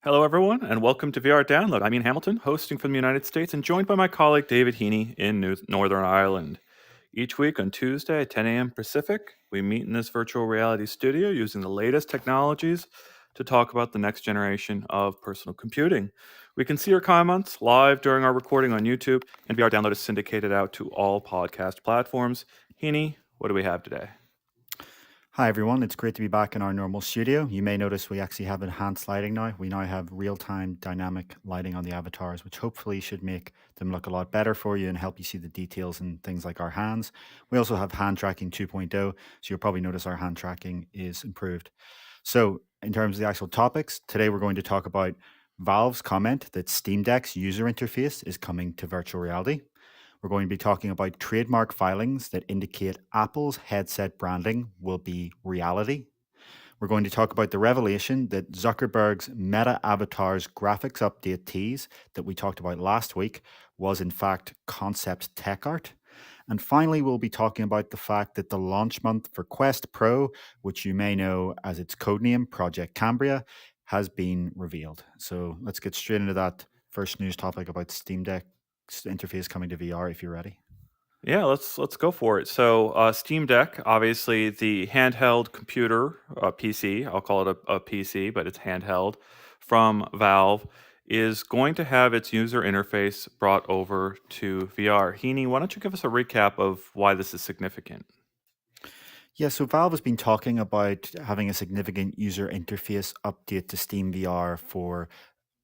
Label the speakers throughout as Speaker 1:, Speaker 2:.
Speaker 1: Hello, everyone, and welcome to VR Download. I'm Ian Hamilton, hosting from the United States, and joined by my colleague David Heaney in Northern Ireland. Each week on Tuesday at 10 a.m. Pacific, we meet in this virtual reality studio using the latest technologies to talk about the next generation of personal computing. We can see your comments live during our recording on YouTube, and VR Download is syndicated out to all podcast platforms. Heaney, what do we have today?
Speaker 2: Hi everyone, it's great to be back in our normal studio. You may notice we actually have enhanced lighting now. We now have real-time dynamic lighting on the avatars, which hopefully should make them look a lot better for you and help you see the details in things like our hands. We also have hand tracking 2.0, so you'll probably notice our hand tracking is improved. So in terms of the actual topics, today we're going to talk about Valve's comment that Steam Deck's user interface is coming to virtual reality. We're going to be talking about trademark filings that indicate Apple's headset branding will be reality. We're going to talk about the revelation that Zuckerberg's Meta Avatar's graphics update tease that we talked about last week was in fact concept tech art. And finally, we'll be talking about the fact that the launch month for Quest Pro, which you may know as its codename Project Cambria, has been revealed. So let's get straight into that first news topic about Steam Deck interface coming to VR if you're ready.
Speaker 1: Yeah, let's go for it. So, Steam Deck, obviously the handheld computer, PC. I'll call it a PC, but it's handheld from Valve, is going to have its user interface brought over to VR. Heaney, why don't you give us a recap of why this is significant?
Speaker 2: Yeah, so Valve has been talking about having a significant user interface update to Steam VR for,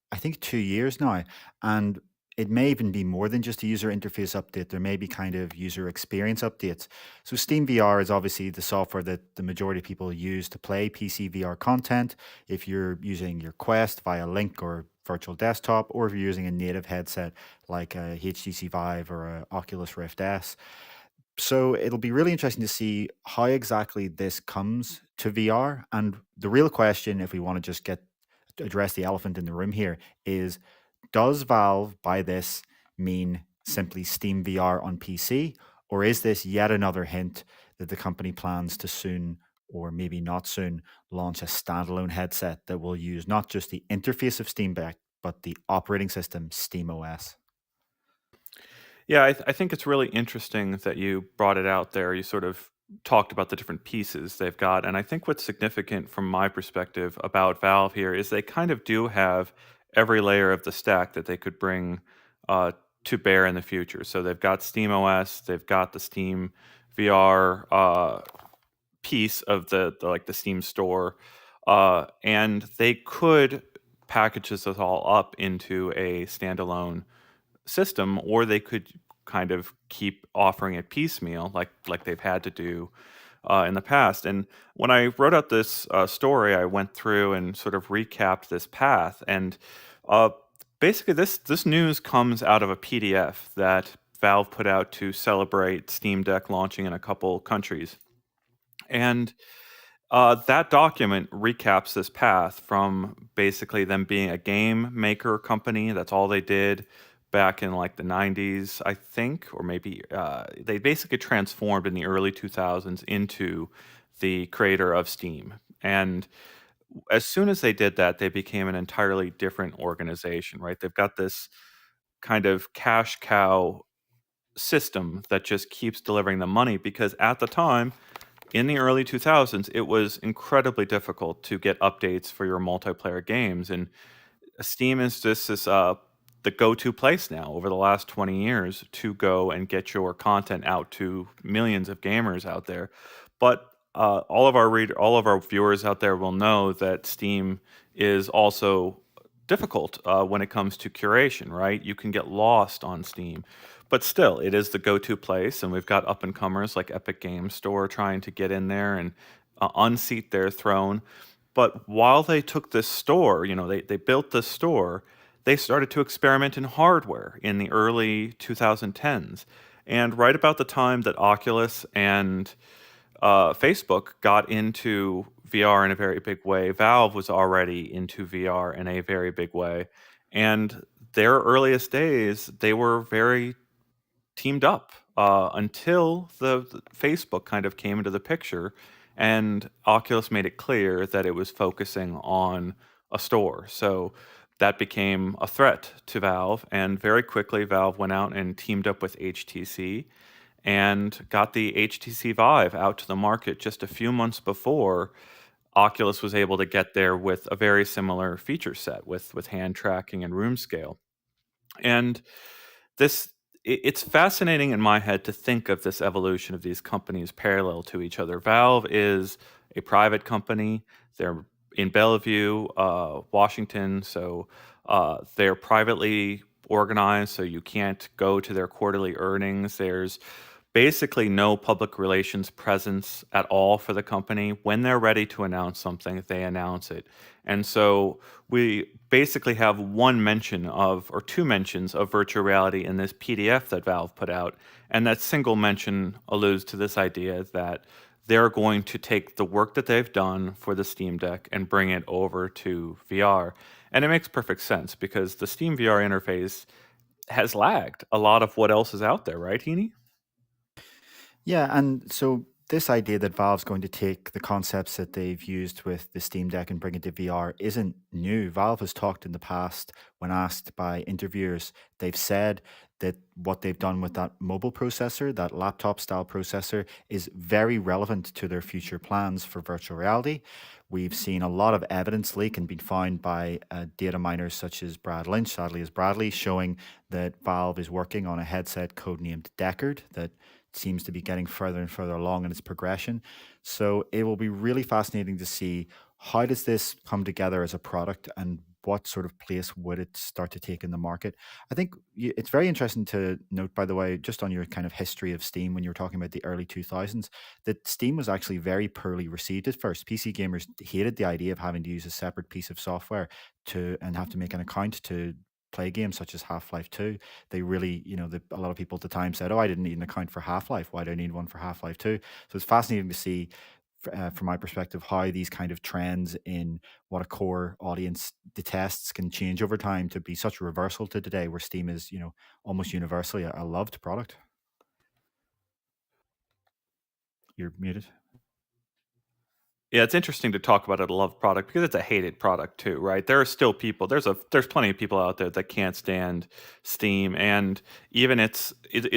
Speaker 2: I think, 2 years now. And it may even be more than just a user interface update. There may be kind of user experience updates. So Steam VR is obviously the software that the majority of people use to play PC VR content. If you're using your Quest via Link or virtual desktop, or if you're using a native headset like a HTC Vive or a Oculus Rift S. So it'll be really interesting to see how exactly this comes to VR. And the real question, if we want to just get to address the elephant in the room here, is does Valve by this mean simply Steam VR on PC? Or is this yet another hint that the company plans to soon, or maybe not soon, launch a standalone headset that will use not just the interface of Steam Deck, but the operating system Steam OS?
Speaker 1: Yeah, I think it's really interesting that you brought it out there. You sort of talked about the different pieces they've got. And I think what's significant from my perspective about Valve here is they kind of do have every layer of the stack that they could bring uh, to bear in the future. So they've got Steam OS, they've got the Steam VR piece of like the Steam store, and they could package this all up into a standalone system, or they could kind of keep offering it piecemeal, like they've had to do in the past. And when I wrote out this story, I went through and sort of recapped this path. And uh, basically, this news comes out of a PDF that Valve put out to celebrate Steam Deck launching in a couple countries. And that document recaps this path from basically them being a game maker company. That's all they did back in like the 90s, I think, or maybe they basically transformed in the early 2000s into the creator of Steam. And as soon as they did that, they became an entirely different organization, right? They've got this kind of cash cow system that just keeps delivering them money because at the time, in the early 2000s, it was incredibly difficult to get updates for your multiplayer games. And Steam is just the go-to place now over the last 20 years to go and get your content out to millions of gamers out there. But all of our viewers out there will know that Steam is also difficult when it comes to curation, right? You can get lost on Steam, but still, it is the go-to place, and we've got up-and-comers like Epic Games Store trying to get in there and unseat their throne. But while they took this store, they built this store, they started to experiment in hardware in the early 2010s. And right about the time that Oculus and Facebook got into VR in a very big way, Valve was already into VR in a very big way. And their earliest days, they were very teamed up until the Facebook kind of came into the picture, and Oculus made it clear that it was focusing on a store. So that became a threat to Valve, and very quickly Valve went out and teamed up with HTC and got the HTC Vive out to the market just a few months before Oculus was able to get there with a very similar feature set with hand tracking and room scale. And this it's fascinating in my head to think of this evolution of these companies parallel to each other. Valve is a private company. They're in Bellevue, Washington, so they're privately organized, so you can't go to their quarterly earnings. There's basically no public relations presence at all for the company. When they're ready to announce something, they announce it. And so we basically have one mention of, or two mentions of virtual reality in this PDF that Valve put out. And that single mention alludes to this idea that they're going to take the work that they've done for the Steam Deck and bring it over to VR. And it makes perfect sense because the Steam VR interface has lagged a lot of what else is out there, right, Heaney?
Speaker 2: Yeah, and so this idea that Valve's going to take the concepts that they've used with the Steam Deck and bring it to VR isn't new. Valve has talked in the past when asked by interviewers, they've said that what they've done with that mobile processor, that laptop style processor, is very relevant to their future plans for virtual reality. We've seen a lot of evidence leak and been found by data miners such as Brad Lynch, sadly as Bradley, showing that Valve is working on a headset codenamed Deckard that seems to be getting further and further along in its progression. So it will be really fascinating to see how does this come together as a product and what sort of place would it start to take in the market. I think it's very interesting to note, by the way, just on your kind of history of Steam when you were talking about the early 2000s, that Steam was actually very poorly received at first. PC gamers hated the idea of having to use a separate piece of software to and have to make an account to play games such as Half-Life 2. They really, a lot of people at the time said, "Oh, I didn't need an account for Half-Life. Why do I need one for Half-Life 2?" So it's fascinating to see, from my perspective, how these kind of trends in what a core audience detests can change over time to be such a reversal to today, where Steam is, almost universally a loved product. You're muted.
Speaker 1: Yeah, it's interesting to talk about a loved product because it's a hated product too, right? There are still people. There's plenty of people out there that can't stand Steam, and even its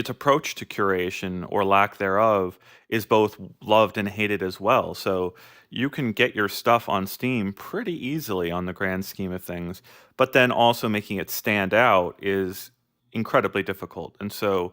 Speaker 1: approach to curation or lack thereof is both loved and hated as well. So you can get your stuff on Steam pretty easily on the grand scheme of things, but then also making it stand out is incredibly difficult. And so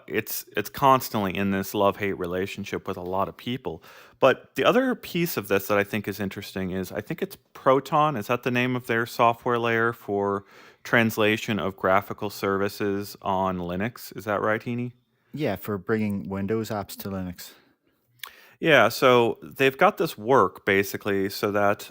Speaker 1: it's constantly in this love hate relationship with a lot of people. But the other piece of this that I think is interesting is I think it's Proton. Is that the name of their software layer for translation of graphical services on Linux? Is that right, Heaney?
Speaker 2: Yeah, for bringing Windows apps to Linux.
Speaker 1: Yeah, so they've got this work basically so that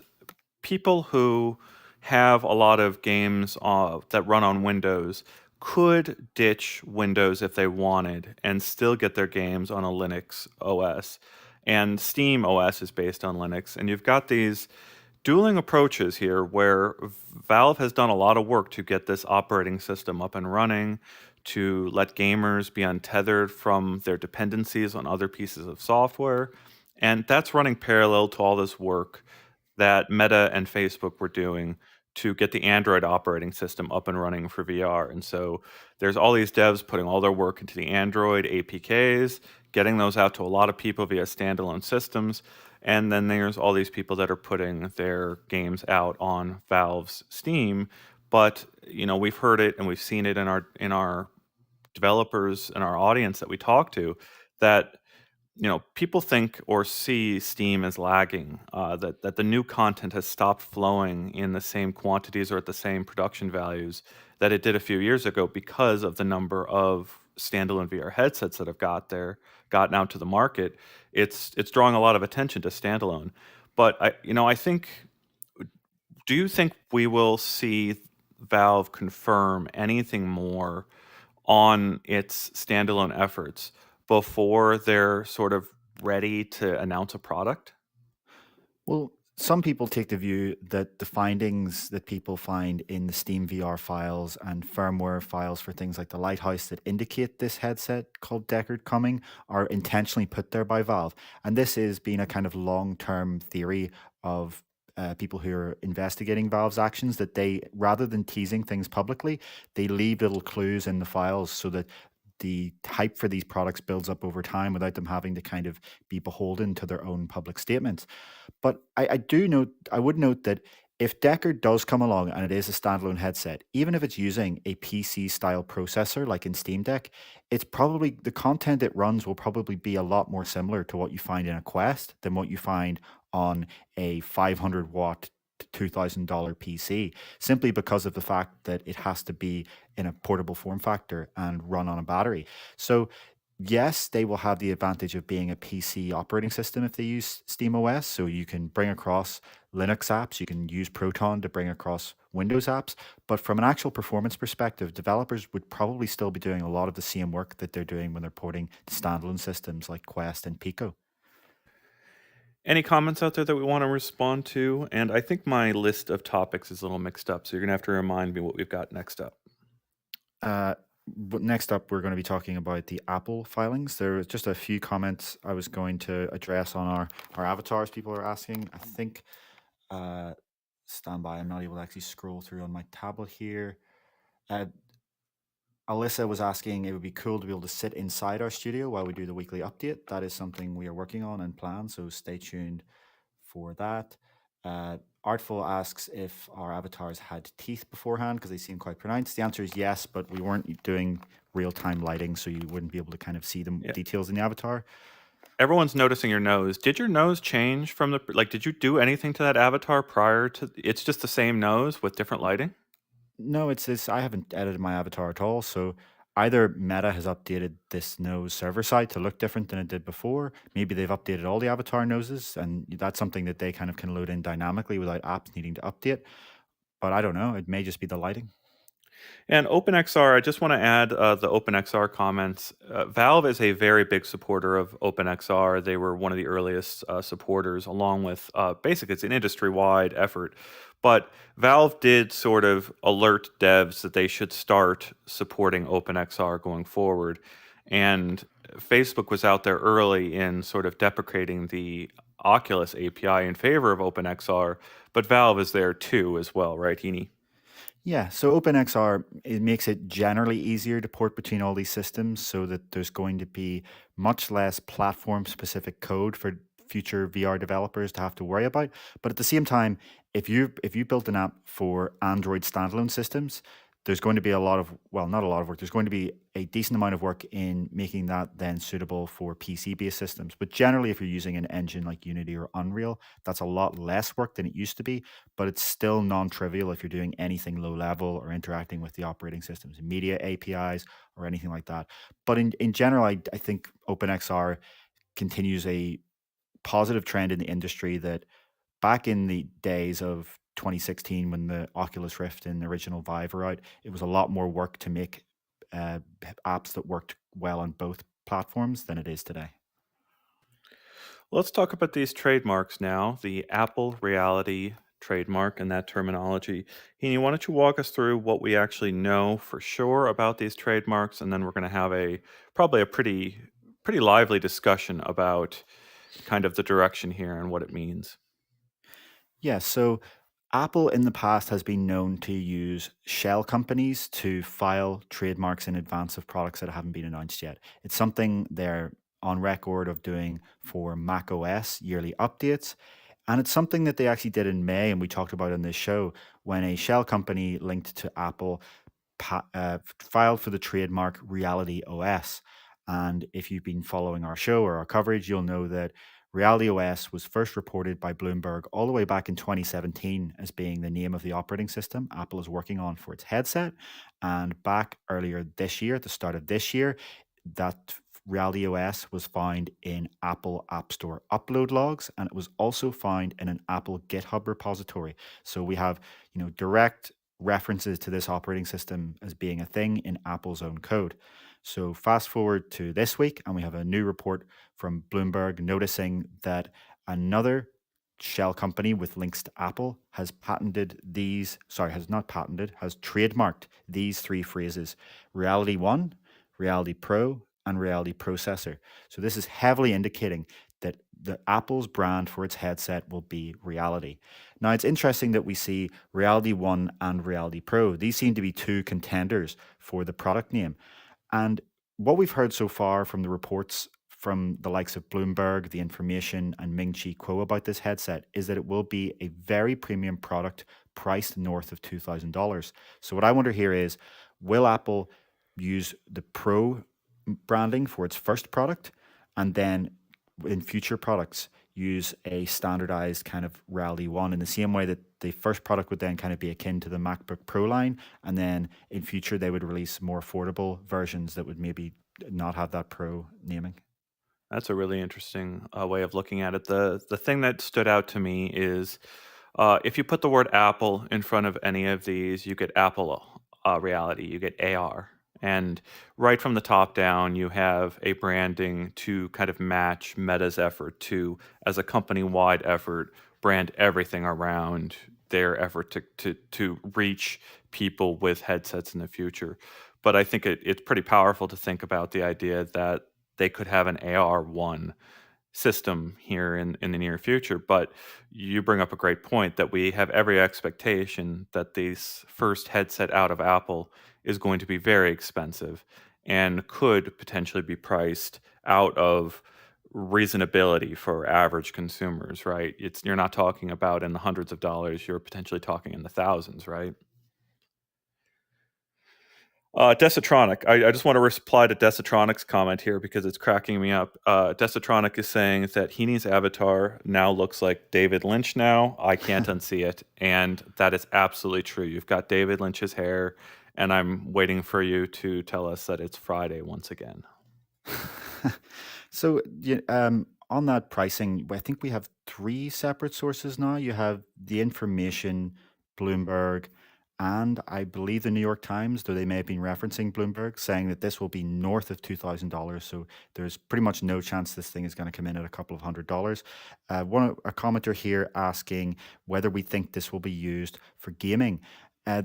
Speaker 1: people who have a lot of games that run on Windows could ditch Windows if they wanted and still get their games on a Linux OS. And Steam OS is based on Linux. And you've got these dueling approaches here where Valve has done a lot of work to get this operating system up and running, to let gamers be untethered from their dependencies on other pieces of software. And that's running parallel to all this work that Meta and Facebook were doing to get the Android operating system up and running for VR. And so there's all these devs putting all their work into the Android APKs, getting those out to a lot of people via standalone systems. And then there's all these people that are putting their games out on Valve's Steam. But we've heard it and we've seen it in our developers and our audience that we talk to that people think or see Steam as lagging, that the new content has stopped flowing in the same quantities or at the same production values that it did a few years ago because of the number of standalone VR headsets that have gotten out to the market. It's drawing a lot of attention to standalone. But I think, do you think we will see Valve confirm anything more on its standalone efforts before they're sort of ready to announce a product?
Speaker 2: Well, some people take the view that the findings that people find in the Steam VR files and firmware files for things like the Lighthouse that indicate this headset called Deckard coming are intentionally put there by Valve. And this is being a kind of long term theory of people who are investigating Valve's actions, that they, rather than teasing things publicly, they leave little clues in the files so that the hype for these products builds up over time without them having to kind of be beholden to their own public statements. But I do note, I would note that if Decker does come along and it is a standalone headset, even if it's using a PC style processor like in Steam Deck, it's probably the content it runs will probably be a lot more similar to what you find in a Quest than what you find on a 500 watt $2,000 PC, simply because of the fact that it has to be in a portable form factor and run on a battery. So yes, they will have the advantage of being a PC operating system if they use SteamOS. So you can bring across Linux apps, you can use Proton to bring across Windows apps. But from an actual performance perspective, developers would probably still be doing a lot of the same work that they're doing when they're porting to standalone systems like Quest and Pico.
Speaker 1: Any comments out there that we want to respond to? And I think my list of topics is a little mixed up, so you're going to have to remind me what we've got next up.
Speaker 2: But next up, we're going to be talking about the Apple filings. There was just a few comments I was going to address on our avatars. People are asking. I think, stand by. I'm not able to actually scroll through on my tablet here. Uh, Alyssa was asking, it would be cool to be able to sit inside our studio while we do the weekly update. That is something we are working on and plan, so stay tuned for that. Artful asks if our avatars had teeth beforehand because they seem quite pronounced. The answer is yes, but we weren't doing real time lighting, so you wouldn't be able to kind of see the
Speaker 1: Yeah.
Speaker 2: details in the avatar.
Speaker 1: Everyone's noticing your nose. Did your nose change from the like? Did you do anything to that avatar prior to? It's just the same nose with different lighting.
Speaker 2: No, it's this. I haven't edited my avatar at all. So either Meta has updated this nose server side to look different than it did before. Maybe they've updated all the avatar noses, and that's something that they kind of can load in dynamically without apps needing to update. But I don't know. It may just be the lighting.
Speaker 1: And OpenXR, I just want to add the OpenXR comments. Valve is a very big supporter of OpenXR. They were one of the earliest supporters, along with basically it's an industry wide effort. But Valve did sort of alert devs that they should start supporting OpenXR going forward. And Facebook was out there early in sort of deprecating the Oculus API in favor of OpenXR, but Valve is there too as well, right, Heaney?
Speaker 2: Yeah, so OpenXR, it makes it generally easier to port between all these systems so that there's going to be much less platform specific code for future VR developers to have to worry about. But at the same time, if you built an app for Android standalone systems, there's going to be a lot of, well, not a lot of work. There's going to be a decent amount of work in making that then suitable for PC-based systems. But generally, if you're using an engine like Unity or Unreal, that's a lot less work than it used to be, but it's still non-trivial if you're doing anything low level or interacting with the operating systems, media APIs or anything like that. But in general, I think OpenXR continues a positive trend in the industry that back in the days of 2016 when the Oculus Rift and the original Vive were out, it was a lot more work to make uh, apps that worked well on both platforms than it is today.
Speaker 1: Let's talk about these trademarks now, the Apple Reality trademark and that terminology. Heaney, why don't you walk us through what we actually know for sure about these trademarks, and then we're going to have a probably a pretty lively discussion about kind of the direction here and what it means.
Speaker 2: Yeah, so Apple in the past has been known to use shell companies to file trademarks in advance of products that haven't been announced yet. It's something they're on record of doing for Mac OS yearly updates. And it's something that they actually did in May, and we talked about on this show when a shell company linked to Apple filed for the trademark Reality OS. And if you've been following our show or our coverage, you'll know that Reality OS was first reported by Bloomberg all the way back in 2017 as being the name of the operating system Apple is working on for its headset. And back earlier this year, at the start of this year, that Reality OS was found in Apple App Store upload logs, and it was also found in an Apple GitHub repository. So we have, direct references to this operating system as being a thing in Apple's own code. So fast forward to this week, and we have a new report from Bloomberg noticing that another shell company with links to Apple has patented these, sorry, has not patented, has trademarked these three phrases: Reality One, Reality Pro, and Reality Processor. So this is heavily indicating that the Apple's brand for its headset will be Reality. Now, it's interesting that we see Reality One and Reality Pro. These seem to be two contenders for the product name. And what we've heard so far from the reports from the likes of Bloomberg, The Information, and Ming Chi Kuo about this headset is that it will be a very premium product priced north of $2,000. So, what I wonder here is, will Apple use the Pro branding for its first product, and then in future products use a standardized kind of Reality One in the same way that the first product would then kind of be akin to the MacBook Pro line, and then in future they would release more affordable versions that would maybe not have that Pro naming?
Speaker 1: That's a really interesting way of looking at it. The thing that stood out to me is if you put the word Apple in front of any of these, you get Apple Reality, you get AR. And right from the top down, you have a branding to kind of match Meta's effort to, as a company wide effort, brand everything around their effort to reach people with headsets in the future. But I think it's pretty powerful to think about the idea that they could have an AR1 system here in the near future. But you bring up a great point that we have every expectation that this first headset out of Apple is going to be very expensive and could potentially be priced out of reasonability for average consumers, right? You're not talking about in the hundreds of dollars, you're potentially talking in the thousands, right? Desatronic. I just want to reply to Desatronic's comment here because it's cracking me up. Desatronic is saying that Heaney's avatar now looks like David Lynch now. I can't unsee it. And that is absolutely true. You've got David Lynch's hair, and I'm waiting for you to tell us that it's Friday once again.
Speaker 2: So, on that pricing, I think we have three separate sources now. You have The Information, Bloomberg, and I believe the New York Times, though they may have been referencing Bloomberg, saying that this will be north of $2,000. So there's pretty much no chance this thing is going to come in at a couple of $100s. A commenter here asking whether we think this will be used for gaming.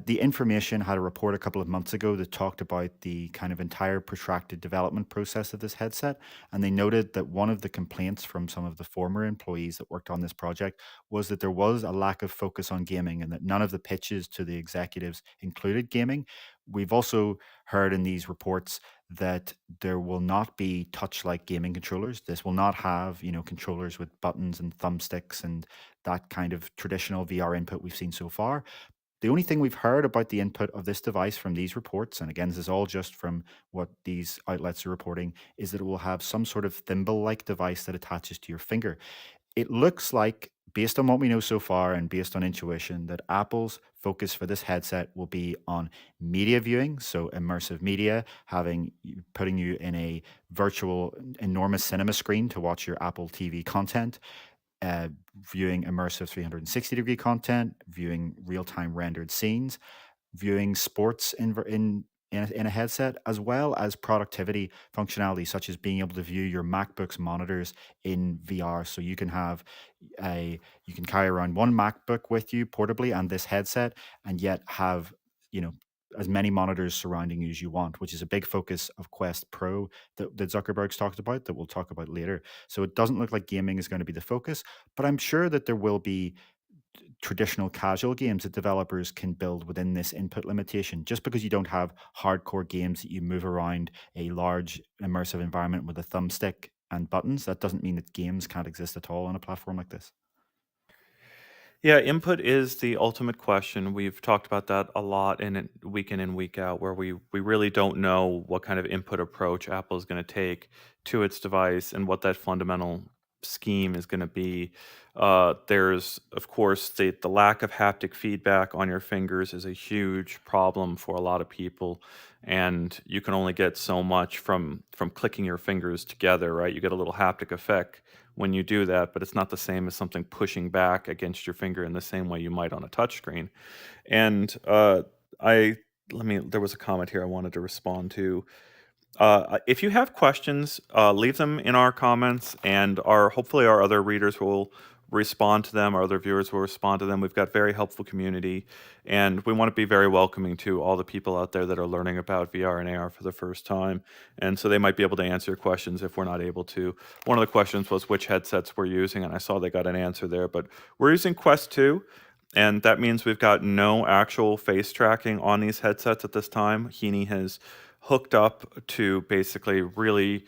Speaker 2: The Information had a report a couple of months ago that talked about the kind of entire protracted development process of this headset. And they noted that one of the complaints from some of the former employees that worked on this project was that there was a lack of focus on gaming and that none of the pitches to the executives included gaming. We've also heard in these reports that there will not be touch-like gaming controllers. This will not have, controllers with buttons and thumbsticks and that kind of traditional VR input we've seen so far. The only thing we've heard about the input of this device from these reports, and again, this is all just from what these outlets are reporting, is that it will have some sort of thimble-like device that attaches to your finger. It looks like, based on what we know so far and based on intuition, that Apple's focus for this headset will be on media viewing, so immersive media, putting you in a virtual enormous cinema screen to watch your Apple TV content, uh, viewing immersive 360-degree content, viewing real-time rendered scenes, viewing sports in a headset, as well as productivity functionality, such as being able to view your MacBook's monitors in VR. So you can carry around one MacBook with you portably and this headset, and yet have you know as many monitors surrounding you as you want, which is a big focus of Quest Pro that Zuckerberg's talked about, that we'll talk about later. So it doesn't look like gaming is going to be the focus, but I'm sure that there will be traditional casual games that developers can build within this input limitation. Just because you don't have hardcore games that you move around a large immersive environment with a thumbstick and buttons, that doesn't mean that games can't exist at all on a platform like this.
Speaker 1: Yeah, input is the ultimate question. We've talked about that a lot week in and week out, where we really don't know what kind of input approach Apple is going to take to its device and what that fundamental scheme is going to be. There's, of course, the lack of haptic feedback on your fingers is a huge problem for a lot of people, and you can only get so much from clicking your fingers together, right? You get a little haptic effect when you do that, but it's not the same as something pushing back against your finger in the same way you might on a touchscreen. And I there was a comment here I wanted to respond to. If you have questions, leave them in our comments, and our hopefully our other readers will respond to them. Our other viewers will respond to them. We've got very helpful community, and we want to be very welcoming to all the people out there that are learning about VR and AR for the first time. And so they might be able to answer your questions if we're not able to. One of the questions was which headsets we're using, and I saw they got an answer there. But we're using Quest 2, and that means we've got no actual face tracking on these headsets at this time. Heaney has hooked up to basically really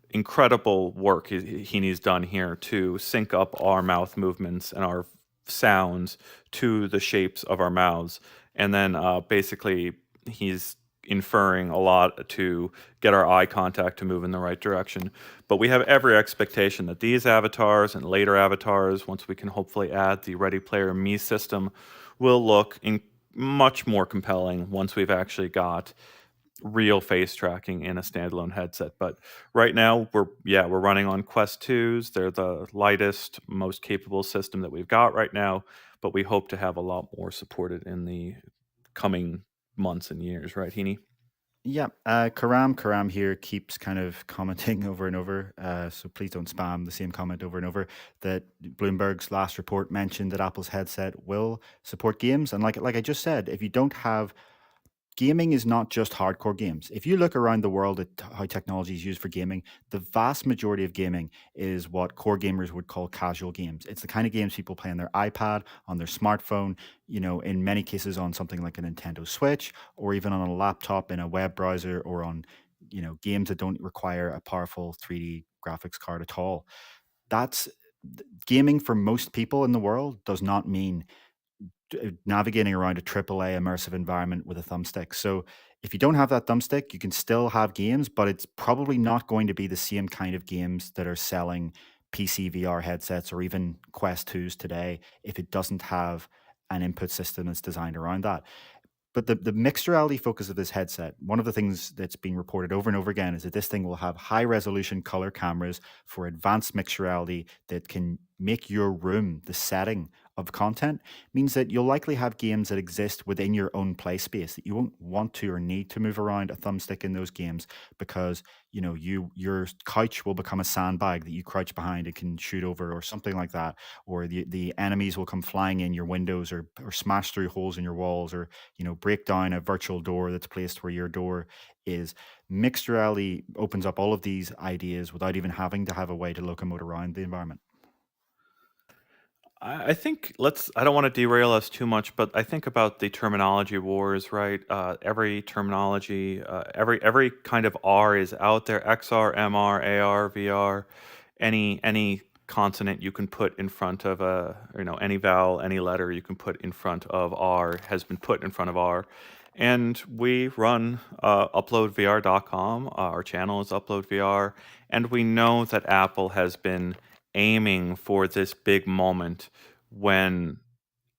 Speaker 1: incredible work Heaney's done here to sync up our mouth movements and our sounds to the shapes of our mouths. And then basically, he's inferring a lot to get our eye contact to move in the right direction. But we have every expectation that these avatars and later avatars, once we can hopefully add the Ready Player Me system, will look much more compelling once we've actually got real face tracking in a standalone headset. But right now we're running on Quest 2s. They're the lightest, most capable system that we've got right now, but we hope to have a lot more supported in the coming months and years, right, Heaney?
Speaker 2: Yeah, Karam here keeps kind of commenting over and over. So please don't spam the same comment over and over. That Bloomberg's last report mentioned that Apple's headset will support games, and like I just said, if you don't have gaming is not just hardcore games. If you look around the world at how technology is used for gaming, the vast majority of gaming is what core gamers would call casual games. It's the kind of games people play on their iPad, on their smartphone, in many cases on something like a Nintendo Switch, or even on a laptop in a web browser, or on, games that don't require a powerful 3D graphics card at all. That's Gaming for most people in the world does not mean navigating around a AAA immersive environment with a thumbstick. So if you don't have that thumbstick, you can still have games, but it's probably not going to be the same kind of games that are selling PC VR headsets or even Quest 2s today if it doesn't have an input system that's designed around that. But the mixed reality focus of this headset, one of the things that's being reported over and over again is that this thing will have high resolution color cameras for advanced mixed reality that can make your room the setting of content. Means that you'll likely have games that exist within your own play space that you won't want to or need to move around a thumbstick in those games because your couch will become a sandbag that you crouch behind and can shoot over or something like that, or the enemies will come flying in your windows or smash through holes in your walls, or break down a virtual door that's placed where your door is. Mixed reality opens up all of these ideas without even having to have a way to locomote around the environment.
Speaker 1: I think I don't want to derail us too much, but I think about the terminology wars, right? Every terminology, every kind of R is out there: XR, MR, AR, VR. Any consonant you can put in front of any vowel, any letter you can put in front of R has been put in front of R. And we run UploadVR.com. Our channel is UploadVR, and we know that Apple has been aiming for this big moment when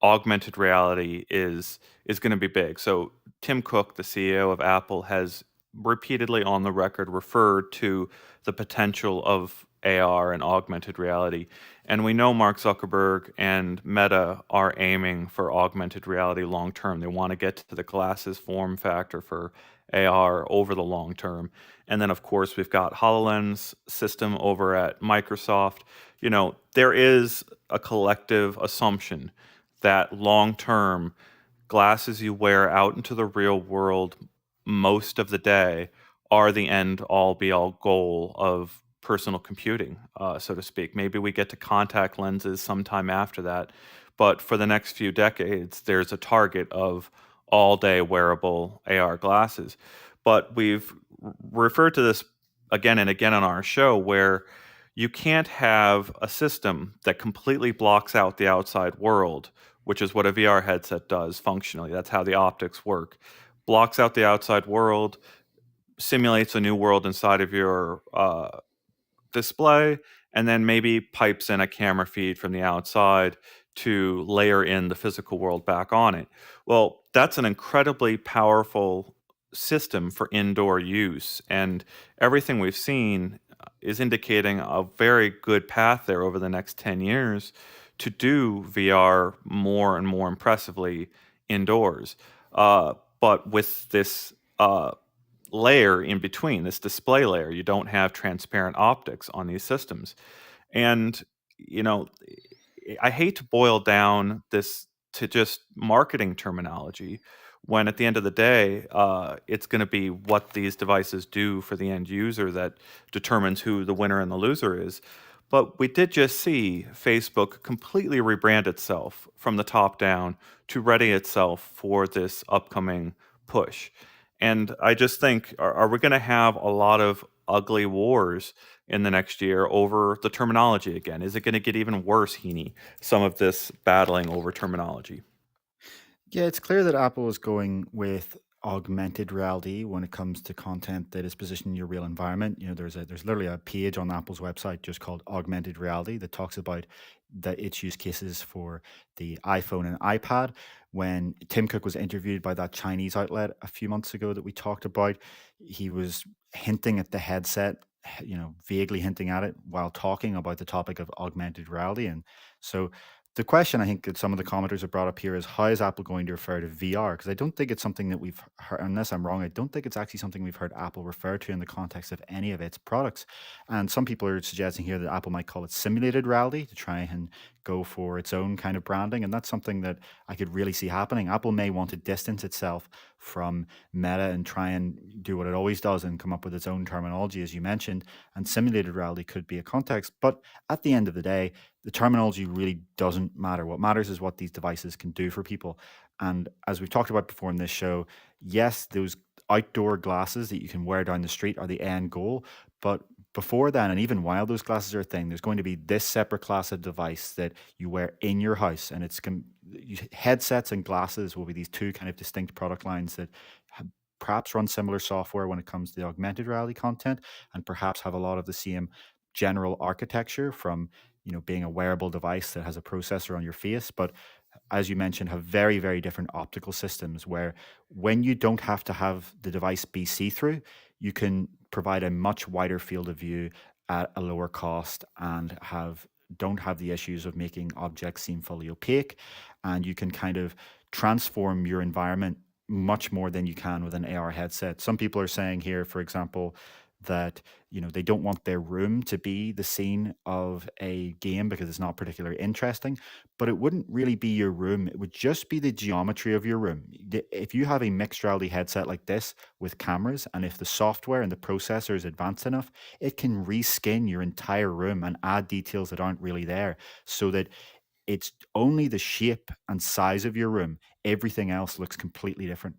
Speaker 1: augmented reality is going to be big. So Tim Cook, the CEO of Apple, has repeatedly on the record referred to the potential of AR and augmented reality. And we know Mark Zuckerberg and Meta are aiming for augmented reality long term. They want to get to the glasses form factor for AR over the long term. And then, of course, we've got HoloLens system over at Microsoft. There is a collective assumption that long term, glasses you wear out into the real world most of the day are the end all be all goal of personal computing, so to speak. Maybe we get to contact lenses sometime after that, but for the next few decades, there's a target of all day wearable AR glasses. But we've referred to this again and again on our show where you can't have a system that completely blocks out the outside world, which is what a VR headset does functionally. That's how the optics work. Blocks out the outside world, simulates a new world inside of your display, and then maybe pipes in a camera feed from the outside to layer in the physical world back on it. Well, that's an incredibly powerful system for indoor use, and everything we've seen is indicating a very good path there over the next 10 years to do VR more and more impressively indoors. But with this layer in between, this display layer, you don't have transparent optics on these systems. And, you know, I hate to boil down this to just marketing terminology when at the end of the day, it's going to be what these devices do for the end user that determines who the winner and the loser is. But we did just see Facebook completely rebrand itself from the top down to ready itself for this upcoming push. And I just think, are we going to have a lot of ugly wars in the next year over the terminology again? Is it going to get even worse, Heaney, some of this battling over terminology?
Speaker 2: Yeah, it's clear that Apple is going with augmented reality when it comes to content that is positioned in your real environment. There's literally a page on Apple's website just called augmented reality that talks about its use cases for the iPhone and iPad. When Tim Cook was interviewed by that Chinese outlet a few months ago that we talked about, he was hinting at the headset, vaguely hinting at it while talking about the topic of augmented reality. And so the question I think that some of the commenters have brought up here is how is Apple going to refer to VR? Because I don't think it's something that we've heard, unless I'm wrong, I don't think it's actually something we've heard Apple refer to in the context of any of its products. And some people are suggesting here that Apple might call it simulated reality to try and go for its own kind of branding. And that's something that I could really see happening. Apple may want to distance itself from Meta and try and do what it always does and come up with its own terminology, as you mentioned. And simulated reality could be a context. But at the end of the day, the terminology really doesn't matter. What matters is what these devices can do for people. And as we've talked about before in this show, yes, those outdoor glasses that you can wear down the street are the end goal. But before then, and even while those glasses are a thing, there's going to be this separate class of device that you wear in your house. And headsets and glasses will be these two kind of distinct product lines that perhaps run similar software when it comes to the augmented reality content and perhaps have a lot of the same general architecture from being a wearable device that has a processor on your face, but as you mentioned, have very, very different optical systems where when you don't have to have the device be see-through, you can provide a much wider field of view at a lower cost and don't have the issues of making objects seem fully opaque. And you can kind of transform your environment much more than you can with an AR headset. Some people are saying here, for example, that they don't want their room to be the scene of a game because it's not particularly interesting, but it wouldn't really be your room. It would just be the geometry of your room. If you have a mixed reality headset like this with cameras, and if the software and the processor is advanced enough, it can reskin your entire room and add details that aren't really there so that it's only the shape and size of your room. Everything else looks completely different.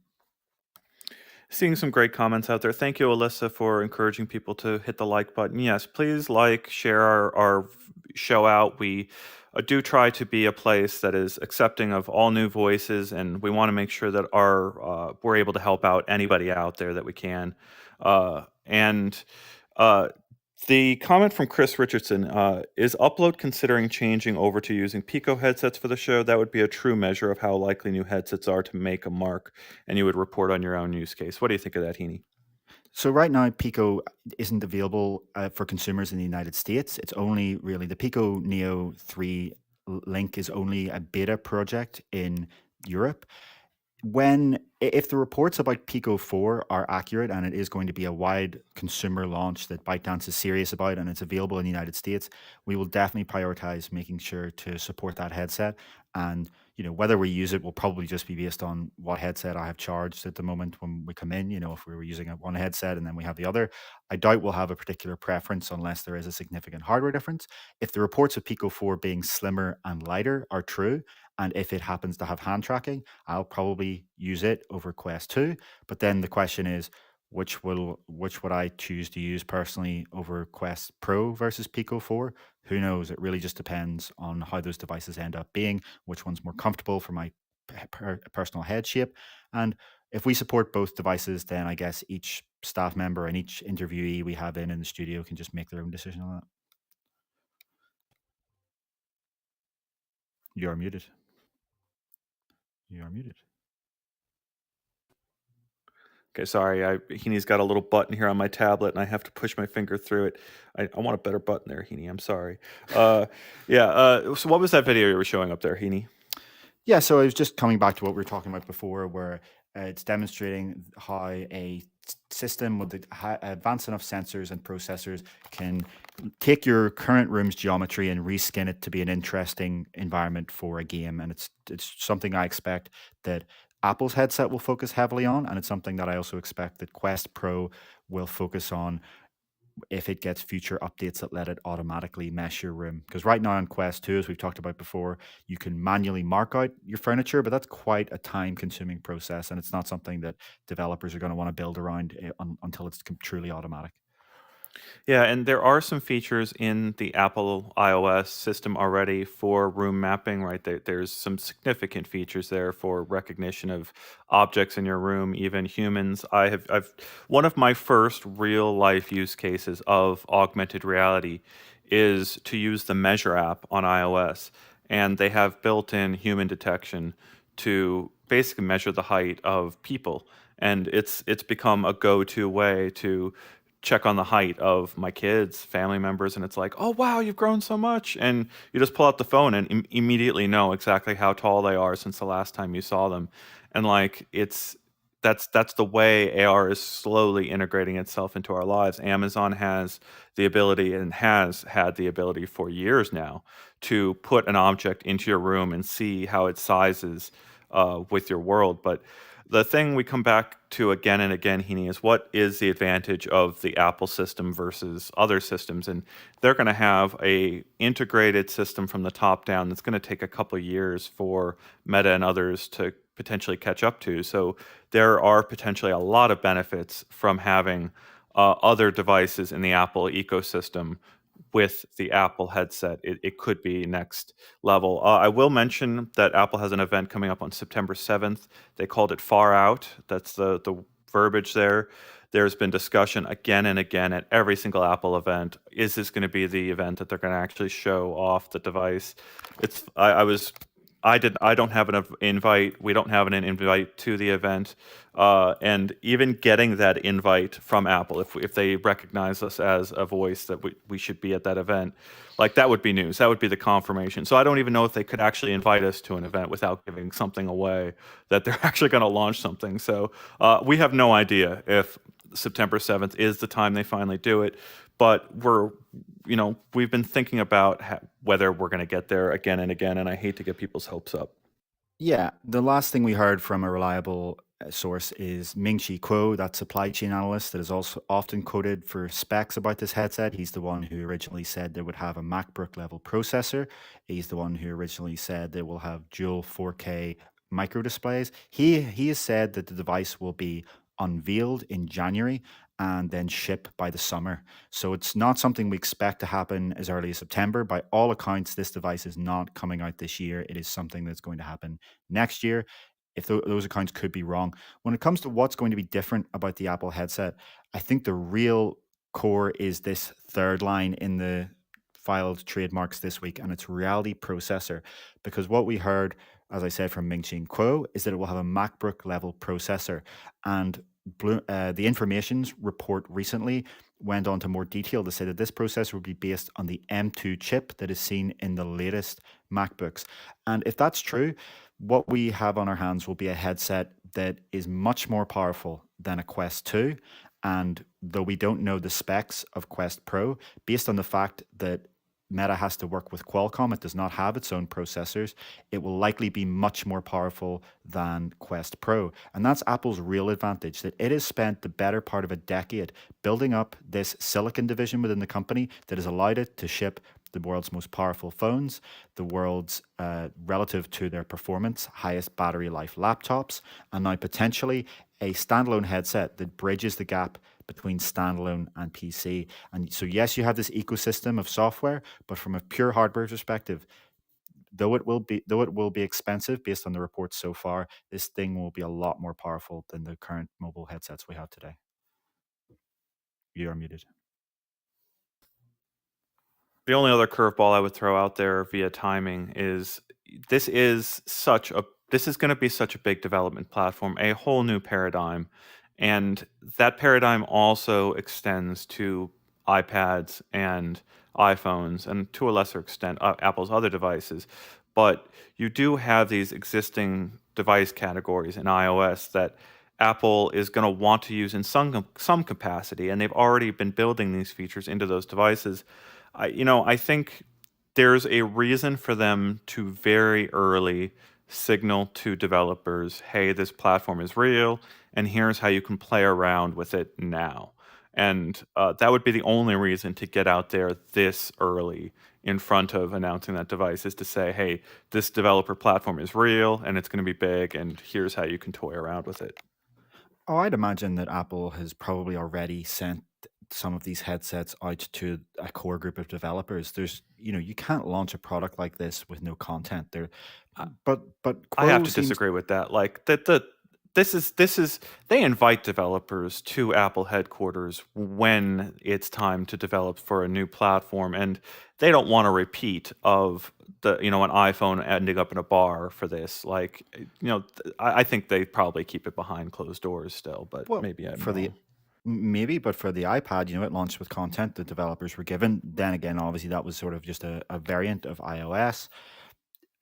Speaker 1: Seeing some great comments out there. Thank you, Alyssa, for encouraging people to hit the like button. Yes, please like, share our show out. We do try to be a place that is accepting of all new voices, and we want to make sure that we're able to help out anybody out there that we can. And the comment from Chris Richardson is Upload considering changing over to using Pico headsets for the show? That would be a true measure of how likely new headsets are to make a mark, and you would report on your own use case. What do you think of that, Heaney?
Speaker 2: So right now, Pico isn't available for consumers in the United States. It's only really the Pico Neo 3 Link is only a beta project in Europe. If the reports about Pico 4 are accurate and it is going to be a wide consumer launch that ByteDance is serious about and it's available in the United States, we will definitely prioritize making sure to support that headset. And whether we use it will probably just be based on what headset I have charged at the moment when we come in. If we were using one headset and then we have the other, I doubt we'll have a particular preference unless there is a significant hardware difference. If the reports of Pico 4 being slimmer and lighter are true, and if it happens to have hand tracking, I'll probably use it over Quest 2. But then the question is, which would I choose to use personally over Quest Pro versus Pico 4? Who knows? It really just depends on how those devices end up being, which one's more comfortable for my personal head shape. And if we support both devices, then I guess each staff member and each interviewee we have in the studio can just make their own decision on that. You're muted. You are muted.
Speaker 1: Okay, sorry. Heaney's got a little button here on my tablet, and I have to push my finger through it. I want a better button there, Heaney. I'm sorry. Yeah. So, what was that video you were showing up there, Heaney?
Speaker 2: Yeah, so I was just coming back to what we were talking about before, where it's demonstrating how a system with the advanced enough sensors and processors can take your current room's geometry and reskin it to be an interesting environment for a game. And it's something I expect that Apple's headset will focus heavily on, and it's something that I also expect that Quest Pro will focus on if it gets future updates that let it automatically mesh your room. Because right now on Quest 2, as we've talked about before, you can manually mark out your furniture, but that's quite a time consuming process. And it's not something that developers are going to want to build around until it's truly automatic.
Speaker 1: Yeah, and there are some features in the Apple iOS system already for room mapping, right? There's some significant features there for recognition of objects in your room, even humans. I've one of my first real life use cases of augmented reality is to use the Measure app on iOS, and they have built-in human detection to basically measure the height of people, and it's become a go-to way to check on the height of my kids, family members, and it's like, "Oh, wow, you've grown so much." And you just pull out the phone and immediately know exactly how tall they are since the last time you saw them. And like that's the way AR is slowly integrating itself into our lives. Amazon has the ability and has had the ability for years now to put an object into your room and see how it sizes with your world. But the thing we come back to again and again, Heaney, is what is the advantage of the Apple system versus other systems? And they're going to have a integrated system from the top down that's going to take a couple of years for Meta and others to potentially catch up to. So there are potentially a lot of benefits from having other devices in the Apple ecosystem with the Apple headset. It could be next level. I will mention that Apple has an event coming up on September 7th. They called it Far Out. That's the verbiage there. There's been discussion again and again at every single Apple event. Is this going to be the event that they're going to actually show off the device? It's I don't have an invite. We don't have an invite to the event, and even getting that invite from Apple, if they recognize us as a voice that we should be at that event, like that would be news. That would be the confirmation. So I don't even know if they could actually invite us to an event without giving something away that they're actually going to launch something. So we have no idea if September 7th is the time they finally do it, but we've been thinking about whether we're going to get there again and again, and I hate to get people's hopes up.
Speaker 2: Yeah, the last thing we heard from a reliable source is Ming-Chi Kuo, that supply chain analyst that is also often quoted for specs about this headset. He's the one who originally said they would have a MacBook level processor. He's the one who originally said they will have dual 4K micro displays. He has said that the device will be unveiled in January and then ship by the summer. So it's not something we expect to happen as early as September. By all accounts, this device is not coming out this year. It is something that's going to happen next year. If those accounts could be wrong. When it comes to what's going to be different about the Apple headset, I think the real core is this third line in the filed trademarks this week, and it's reality processor. Because what we heard, as I said, from Ming-Chi Kuo, is that it will have a MacBook level processor. And the information's report recently went on to more detail to say that this processor will be based on the M2 chip that is seen in the latest MacBooks. And if that's true, what we have on our hands will be a headset that is much more powerful than a Quest 2. And though we don't know the specs of Quest Pro, based on the fact that Meta has to work with Qualcomm, it does not have its own processors, it will likely be much more powerful than Quest Pro. And that's Apple's real advantage, that it has spent the better part of a decade building up this silicon division within the company that has allowed it to ship the world's most powerful phones, the world's, relative to their performance, highest battery life laptops, and now potentially a standalone headset that bridges the gap between standalone and PC. And so, yes, you have this ecosystem of software, but from a pure hardware perspective, though it will be expensive based on the reports so far, this thing will be a lot more powerful than the current mobile headsets we have today. You are muted.
Speaker 1: The only other curveball I would throw out there via timing is this is such a this is going to be such a big development platform, a whole new paradigm, and that paradigm also extends to iPads and iPhones, and to a lesser extent, Apple's other devices. But you do have these existing device categories in iOS that Apple is going to want to use in some capacity, and they've already been building these features into those devices. I think there's a reason for them to very early signal to developers, hey, this platform is real, and here's how you can play around with it now. And that would be the only reason to get out there this early in front of announcing that device, is to say, hey, this developer platform is real and it's going to be big, and here's how you can toy around with it.
Speaker 2: Oh, I'd imagine that Apple has probably already sent some of these headsets out to a core group of developers. You can't launch a product like this with no content there. But
Speaker 1: I have
Speaker 2: Quo
Speaker 1: to
Speaker 2: seems
Speaker 1: disagree with that. Like this is they invite developers to Apple headquarters when it's time to develop for a new platform, and they don't want a repeat of an iPhone ending up in a bar for this. Like, I think they probably keep it behind closed doors still, but
Speaker 2: well
Speaker 1: maybe I'm
Speaker 2: for the
Speaker 1: wrong.
Speaker 2: maybe, but for the iPad, it launched with content the developers were given. Then again, obviously that was sort of just a variant of iOS.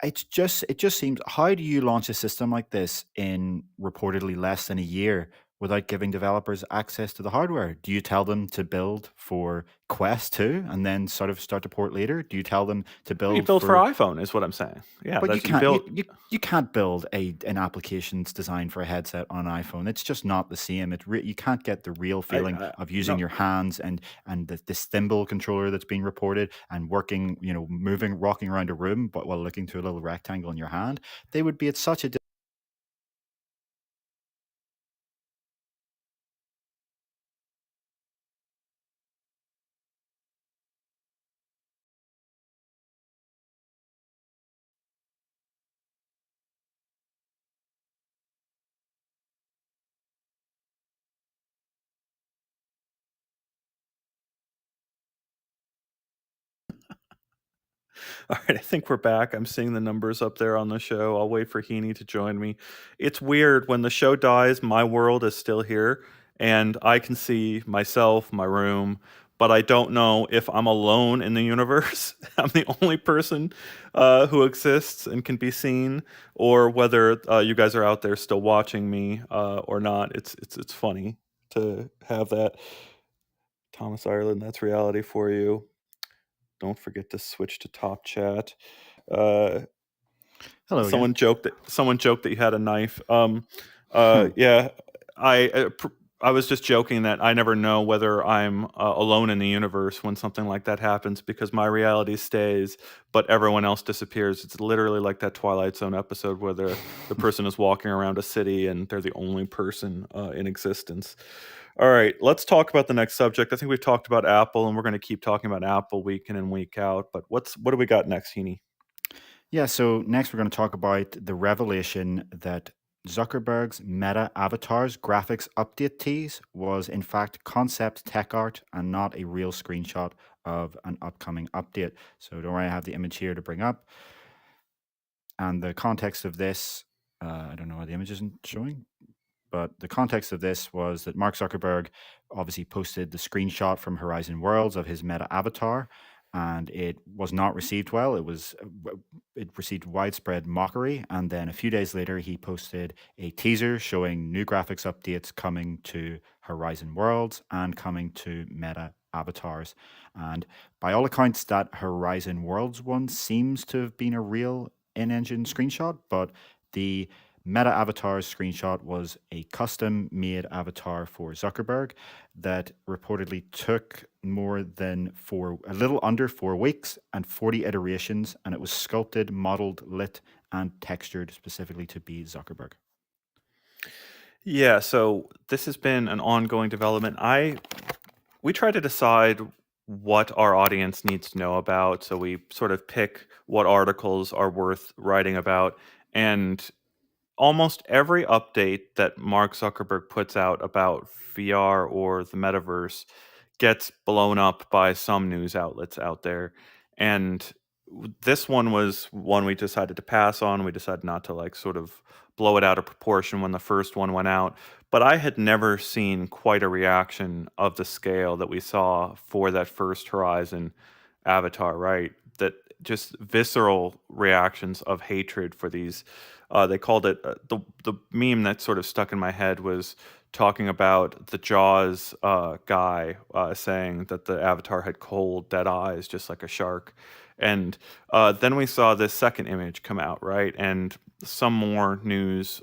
Speaker 2: It just seems, how do you launch a system like this in reportedly less than a year without giving developers access to the hardware? Do you tell them to build for Quest 2 and then sort of start to port later? Do you tell them to
Speaker 1: You
Speaker 2: build
Speaker 1: build for
Speaker 2: for
Speaker 1: iPhone is what I'm saying. Yeah,
Speaker 2: but you
Speaker 1: that's you
Speaker 2: can't you,
Speaker 1: build.
Speaker 2: you can't build an applications designed for a headset on an iPhone. It's just not the same. You can't get the real feeling of using
Speaker 1: No,
Speaker 2: your hands and this thimble controller that's being reported and working, moving, rocking around a room, but while looking through a little rectangle in your hand. They would be at such a
Speaker 1: all right, I think we're back. I'm seeing the numbers up there on the show. I'll wait for Heaney to join me. It's weird when the show dies, my world is still here, and I can see myself, my room, but I don't know if I'm alone in the universe. I'm the only person who exists and can be seen, or whether you guys are out there still watching me or not. It's funny to have that. Thomas Ireland, that's reality for you. Don't forget to switch to top chat. Uh,
Speaker 2: hello again.
Speaker 1: someone joked that you had a knife.
Speaker 2: Huh.
Speaker 1: Yeah, I was just joking that I never know whether I'm alone in the universe when something like that happens, because my reality stays, but everyone else disappears. It's literally like that Twilight Zone episode where the person is walking around a city and they're the only person in existence. All right, let's talk about the next subject. I think we've talked about Apple, and we're going to keep talking about Apple week in and week out. But what do we got next, Heaney?
Speaker 2: Yeah, so next we're going to talk about the revelation that Zuckerberg's Meta Avatars graphics update tease was in fact concept tech art and not a real screenshot of an upcoming update. So don't worry, I have the image here to bring up. And the context of this, I don't know why the image isn't showing. But the context of this was that Mark Zuckerberg obviously posted the screenshot from Horizon Worlds of his Meta avatar, and it was not received well. It received widespread mockery, and then a few days later, he posted a teaser showing new graphics updates coming to Horizon Worlds and coming to Meta avatars. And by all accounts, that Horizon Worlds one seems to have been a real in-engine screenshot, but the Meta Avatar's screenshot was a custom made avatar for Zuckerberg that reportedly took a little under 4 weeks and 40 iterations, and it was sculpted, modeled, lit, and textured specifically to be Zuckerberg.
Speaker 1: Yeah, so this has been an ongoing development. We try to decide what our audience needs to know about, so we sort of pick what articles are worth writing about, and almost every update that Mark Zuckerberg puts out about VR or the metaverse gets blown up by some news outlets out there. And this one was one we decided to pass on. We decided not to like sort of blow it out of proportion when the first one went out. But I had never seen quite a reaction of the scale that we saw for that first Horizon avatar, right? That just visceral reactions of hatred for these They called it the meme that sort of stuck in my head was talking about the Jaws guy saying that the avatar had cold, dead eyes, just like a shark. And then we saw this second image come out, right? And some more news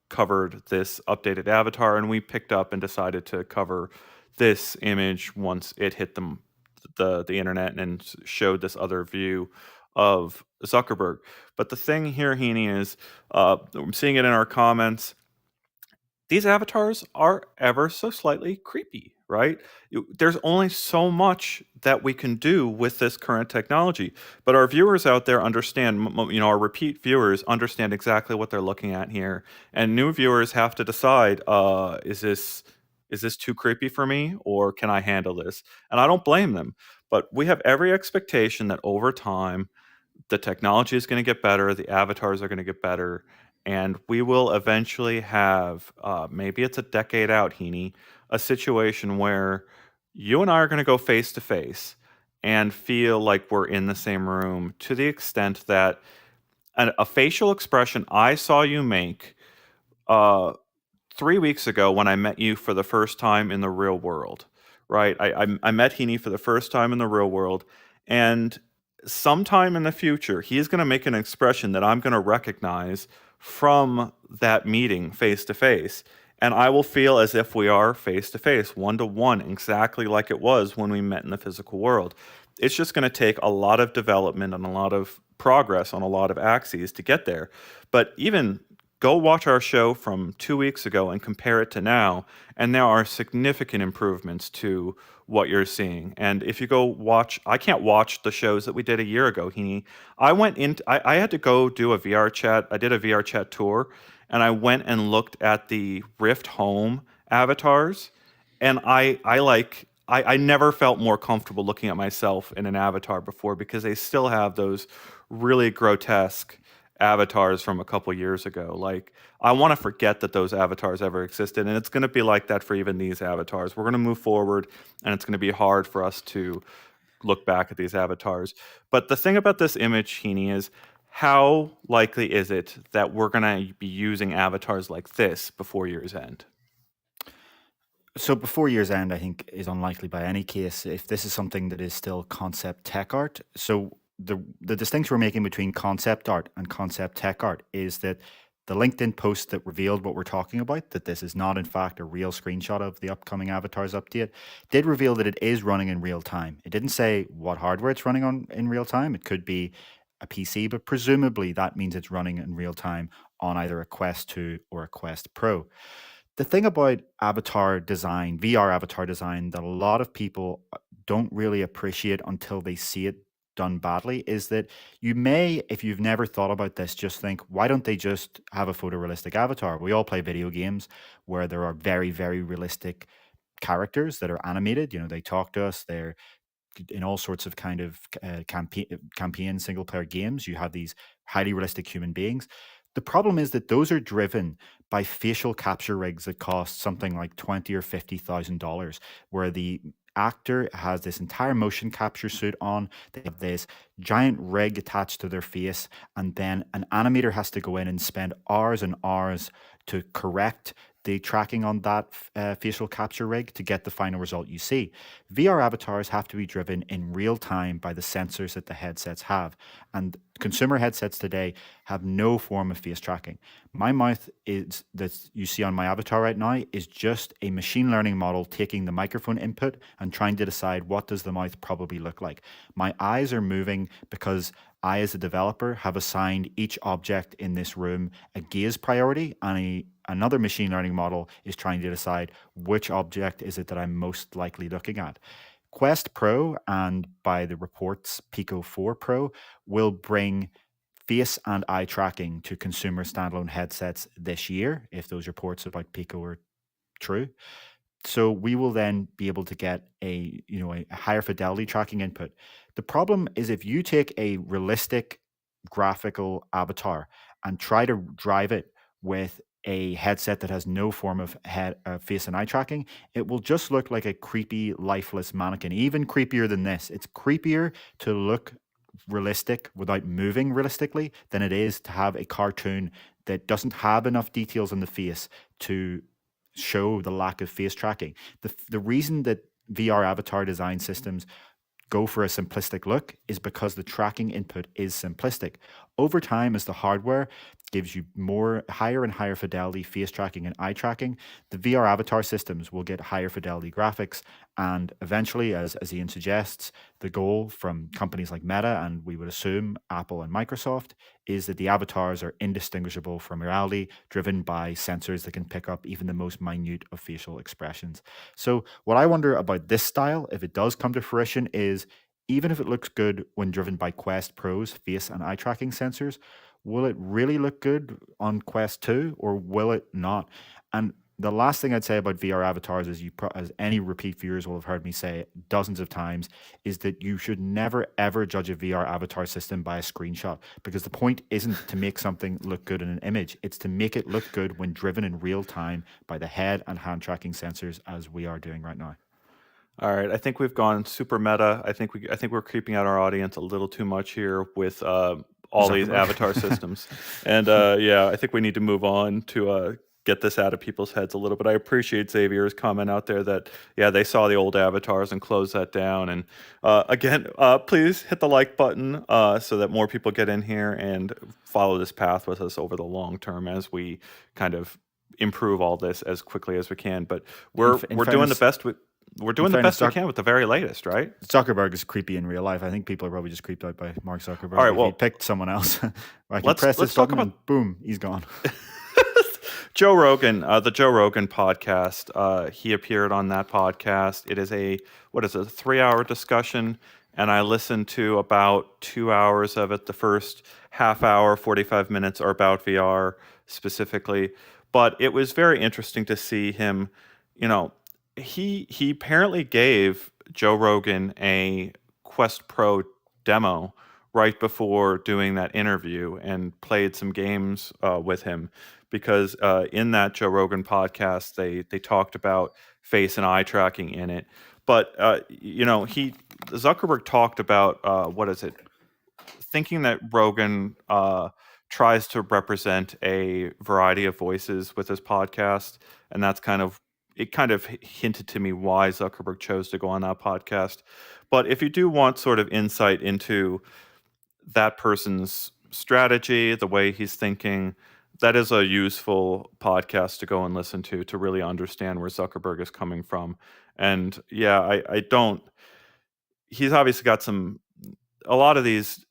Speaker 1: covered this updated avatar, and we picked up and decided to cover this image once it hit the internet and showed this other view of Zuckerberg. But the thing here, Heaney, is I'm seeing it in our comments. These avatars are ever so slightly creepy, right? There's only so much that we can do with this current technology, but our viewers out there understand, our repeat viewers understand exactly what they're looking at here, and new viewers have to decide, is this too creepy for me, or can I handle this? And I don't blame them, but we have every expectation that over time the technology is going to get better, the avatars are going to get better, and we will eventually have, maybe it's a decade out, Heaney, a situation where you and I are going to go face to face and feel like we're in the same room to the extent that a facial expression I saw you make uh, 3 weeks ago when I met you for the first time in the real world, right? I met Heaney for the first time in the real world, and sometime in the future, he is going to make an expression that I'm going to recognize from that meeting face to face. And I will feel as if we are face to face, one to one, exactly like it was when we met in the physical world. It's just going to take a lot of development and a lot of progress on a lot of axes to get there. But even go watch our show from 2 weeks ago and compare it to now, and there are significant improvements to what you're seeing. And if you go watch, I can't watch the shows that we did a year ago, Heaney. I had to go do a VR chat. I did a VR chat tour, and I went and looked at the Rift Home avatars, and I never felt more comfortable looking at myself in an avatar before because they still have those really grotesque avatars from a couple years ago. Like, I want to forget that those avatars ever existed, and it's going to be like that for even these avatars. We're going to move forward, and it's going to be hard for us to look back at these avatars. But the thing about this image, Heaney, is how likely is it that we're going to be using avatars like this before year's end?
Speaker 2: So before year's end, I think is unlikely by any case if this is something that is still concept tech art. So the distinction we're making between concept art and concept tech art is that the LinkedIn post that revealed what we're talking about, that this is not in fact a real screenshot of the upcoming avatars update, did reveal that it is running in real time. It didn't say what hardware it's running on in real time. It could be a PC, but presumably that means it's running in real time on either a Quest 2 or a Quest Pro. The thing about avatar design, VR avatar design, that a lot of people don't really appreciate until they see it done badly is that you may, if you've never thought about this, just think, why don't they just have a photorealistic avatar? We all play video games where there are very, very realistic characters that are animated. They talk to us, they're in all sorts of kind of campaign single player games. You have these highly realistic human beings. The problem is that those are driven by facial capture rigs that cost something like $20,000 or $50,000, where the actor has this entire motion capture suit on. They have this giant rig attached to their face, and then an animator has to go in and spend hours and hours to correct the tracking on that facial capture rig to get the final result you see. VR avatars have to be driven in real time by the sensors that the headsets have. And consumer headsets today have no form of face tracking. My mouth is that you see on my avatar right now is just a machine learning model taking the microphone input and trying to decide what does the mouth probably look like. My eyes are moving because I, as a developer, have assigned each object in this room a gaze priority, and another machine learning model is trying to decide which object is it that I'm most likely looking at. Quest Pro, and by the reports, Pico 4 Pro, will bring face and eye tracking to consumer standalone headsets this year, if those reports about Pico are true. So we will then be able to get a higher fidelity tracking input. The problem is if you take a realistic graphical avatar and try to drive it with a headset that has no form of face and eye tracking, it will just look like a creepy, lifeless mannequin. Even creepier than this, it's creepier to look realistic without moving realistically than it is to have a cartoon that doesn't have enough details on the face to show the lack of face tracking. The reason that VR avatar design systems go for a simplistic look is because the tracking input is simplistic. Over time, as the hardware gives you more higher and higher fidelity face tracking and eye tracking, the VR avatar systems will get higher fidelity graphics. And eventually, as Ian suggests, the goal from companies like Meta, and we would assume Apple and Microsoft, is that the avatars are indistinguishable from reality, driven by sensors that can pick up even the most minute of facial expressions. So, what I wonder about this style, if it does come to fruition, is even if it looks good when driven by Quest Pro's face and eye tracking sensors, will it really look good on Quest 2 or will it not? And the last thing I'd say about VR avatars, as as any repeat viewers will have heard me say dozens of times, is that you should never ever judge a VR avatar system by a screenshot, because the point isn't to make something look good in an image; it's to make it look good when driven in real time by the head and hand tracking sensors, as we are doing right now.
Speaker 1: All right, I think we've gone super meta. I think we're creeping out our audience a little too much here with all these
Speaker 2: Zuckerberg.
Speaker 1: avatar systems, and yeah, I think we need to move on to get this out of people's heads a little bit. I appreciate Xavier's comment out there that yeah, they saw the old avatars and closed that down. And again, please hit the like button so that more people get in here and follow this path with us over the long term as we kind of improve all this as quickly as we can. But
Speaker 2: In
Speaker 1: we're doing the
Speaker 2: fairness,
Speaker 1: best we're
Speaker 2: in
Speaker 1: doing the
Speaker 2: fairness,
Speaker 1: best we can with the very latest, right?
Speaker 2: Zuckerberg is creepy in real life. I think people are probably just creeped out by Mark
Speaker 1: All
Speaker 2: Zuckerberg.
Speaker 1: right,
Speaker 2: If he
Speaker 1: well,
Speaker 2: picked someone else, I can press this
Speaker 1: let's talk
Speaker 2: button
Speaker 1: about
Speaker 2: and boom, he's gone.
Speaker 1: Joe Rogan, the Joe Rogan podcast. He appeared on that podcast. It is a what is it, a 3 hour discussion, and I listened to about 2 hours of it. The first half hour, 45 minutes, are about VR specifically, but it was very interesting to see him. You know, he apparently gave Joe Rogan a Quest Pro demo right before doing that interview and played some games with him because in that Joe Rogan podcast they talked about face and eye tracking in it. But you know, he Zuckerberg talked about what is it? Thinking that Rogan tries to represent a variety of voices with his podcast, and that's kind of it. Kind of hinted to me why Zuckerberg chose to go on that podcast. But if you do want sort of insight into that person's strategy, the way he's thinking, that is a useful podcast to go and listen to really understand where Zuckerberg is coming from. And yeah, I don't. He's obviously got some. A lot of these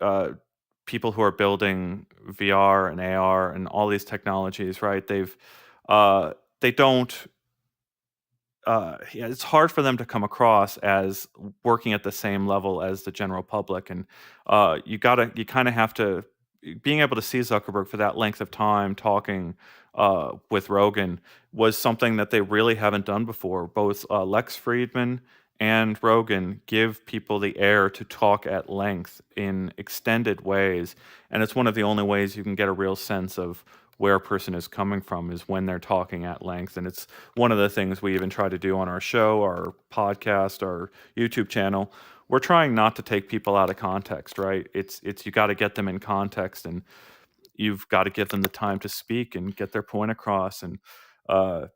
Speaker 1: people who are building VR and AR and all these technologies, right? They don't yeah, it's hard for them to come across as working at the same level as the general public, and you kind of have to being able to see Zuckerberg for that length of time talking with Rogan was something that they really haven't done before. Both Lex Friedman and Rogan give people the air to talk at length in extended ways, and it's one of the only ways you can get a real sense of where a person is coming from is when they're talking at length. And it's one of the things we even try to do on our show, our podcast, our YouTube channel. We're trying not to take people out of context, right? It's you got to get them in context, and you've got to give them the time to speak and get their point across. And uh,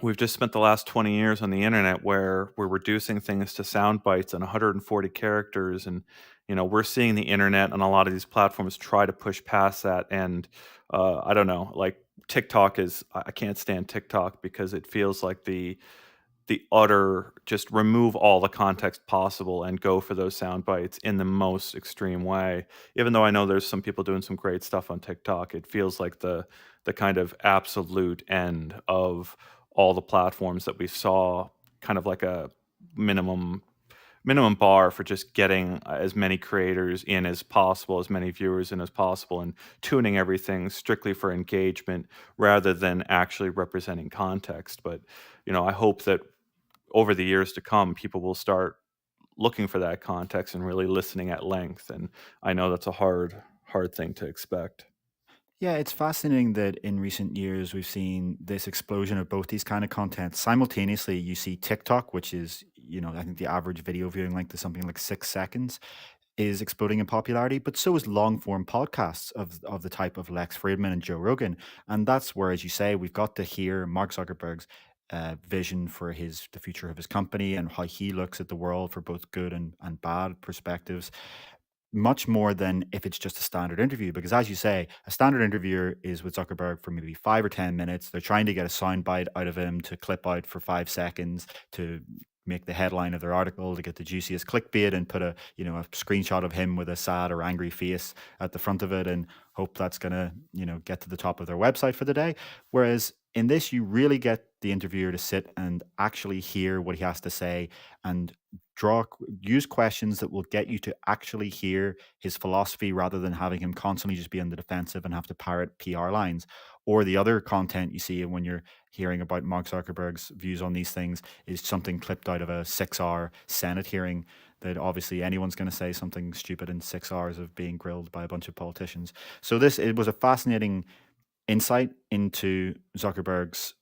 Speaker 1: we've just spent the last 20 years on the internet where we're reducing things to sound bites and 140 characters, and you know, we're seeing the internet and a lot of these platforms try to push past that. And I don't know, like TikTok is I can't stand TikTok because it feels like the utter just remove all the context possible and go for those sound bites in the most extreme way. Even though I know there's some people doing some great stuff on TikTok, it feels like the kind of absolute end of all the platforms that we saw, kind of like a minimum bar for just getting as many creators in as possible, as many viewers in as possible, and tuning everything strictly for engagement rather than actually representing context. But you know, I hope that over the years to come, people will start looking for that context and really listening at length. And I know that's a hard thing to expect.
Speaker 2: Yeah, it's fascinating that in recent years we've seen this explosion of both these kind of content. Simultaneously, you see TikTok, which is, I think the average video viewing length is something like 6 seconds. is exploding in popularity, but so is long form podcasts of the type of Lex Fridman and Joe Rogan. And that's where, as you say, we've got to hear Mark Zuckerberg's vision for the future of his company and how he looks at the world for both good and bad perspectives, much more than if it's just a standard interview. Because as you say, a standard interviewer is with Zuckerberg for maybe 5 or 10 minutes. They're trying to get a soundbite out of him to clip out for 5 seconds to make the headline of their article, to get the juiciest clickbait and put a screenshot of him with a sad or angry face at the front of it and hope that's gonna get to the top of their website for the day. Whereas in this, you really get the interviewer to sit and actually hear what he has to say and use questions that will get you to actually hear his philosophy rather than having him constantly just be on the defensive and have to parrot PR lines. Or the other content you see when you're hearing about Mark Zuckerberg's views on these things is something clipped out of a 6 hour Senate hearing that obviously anyone's going to say something stupid in 6 hours of being grilled by a bunch of politicians. So it was a fascinating insight into Zuckerberg's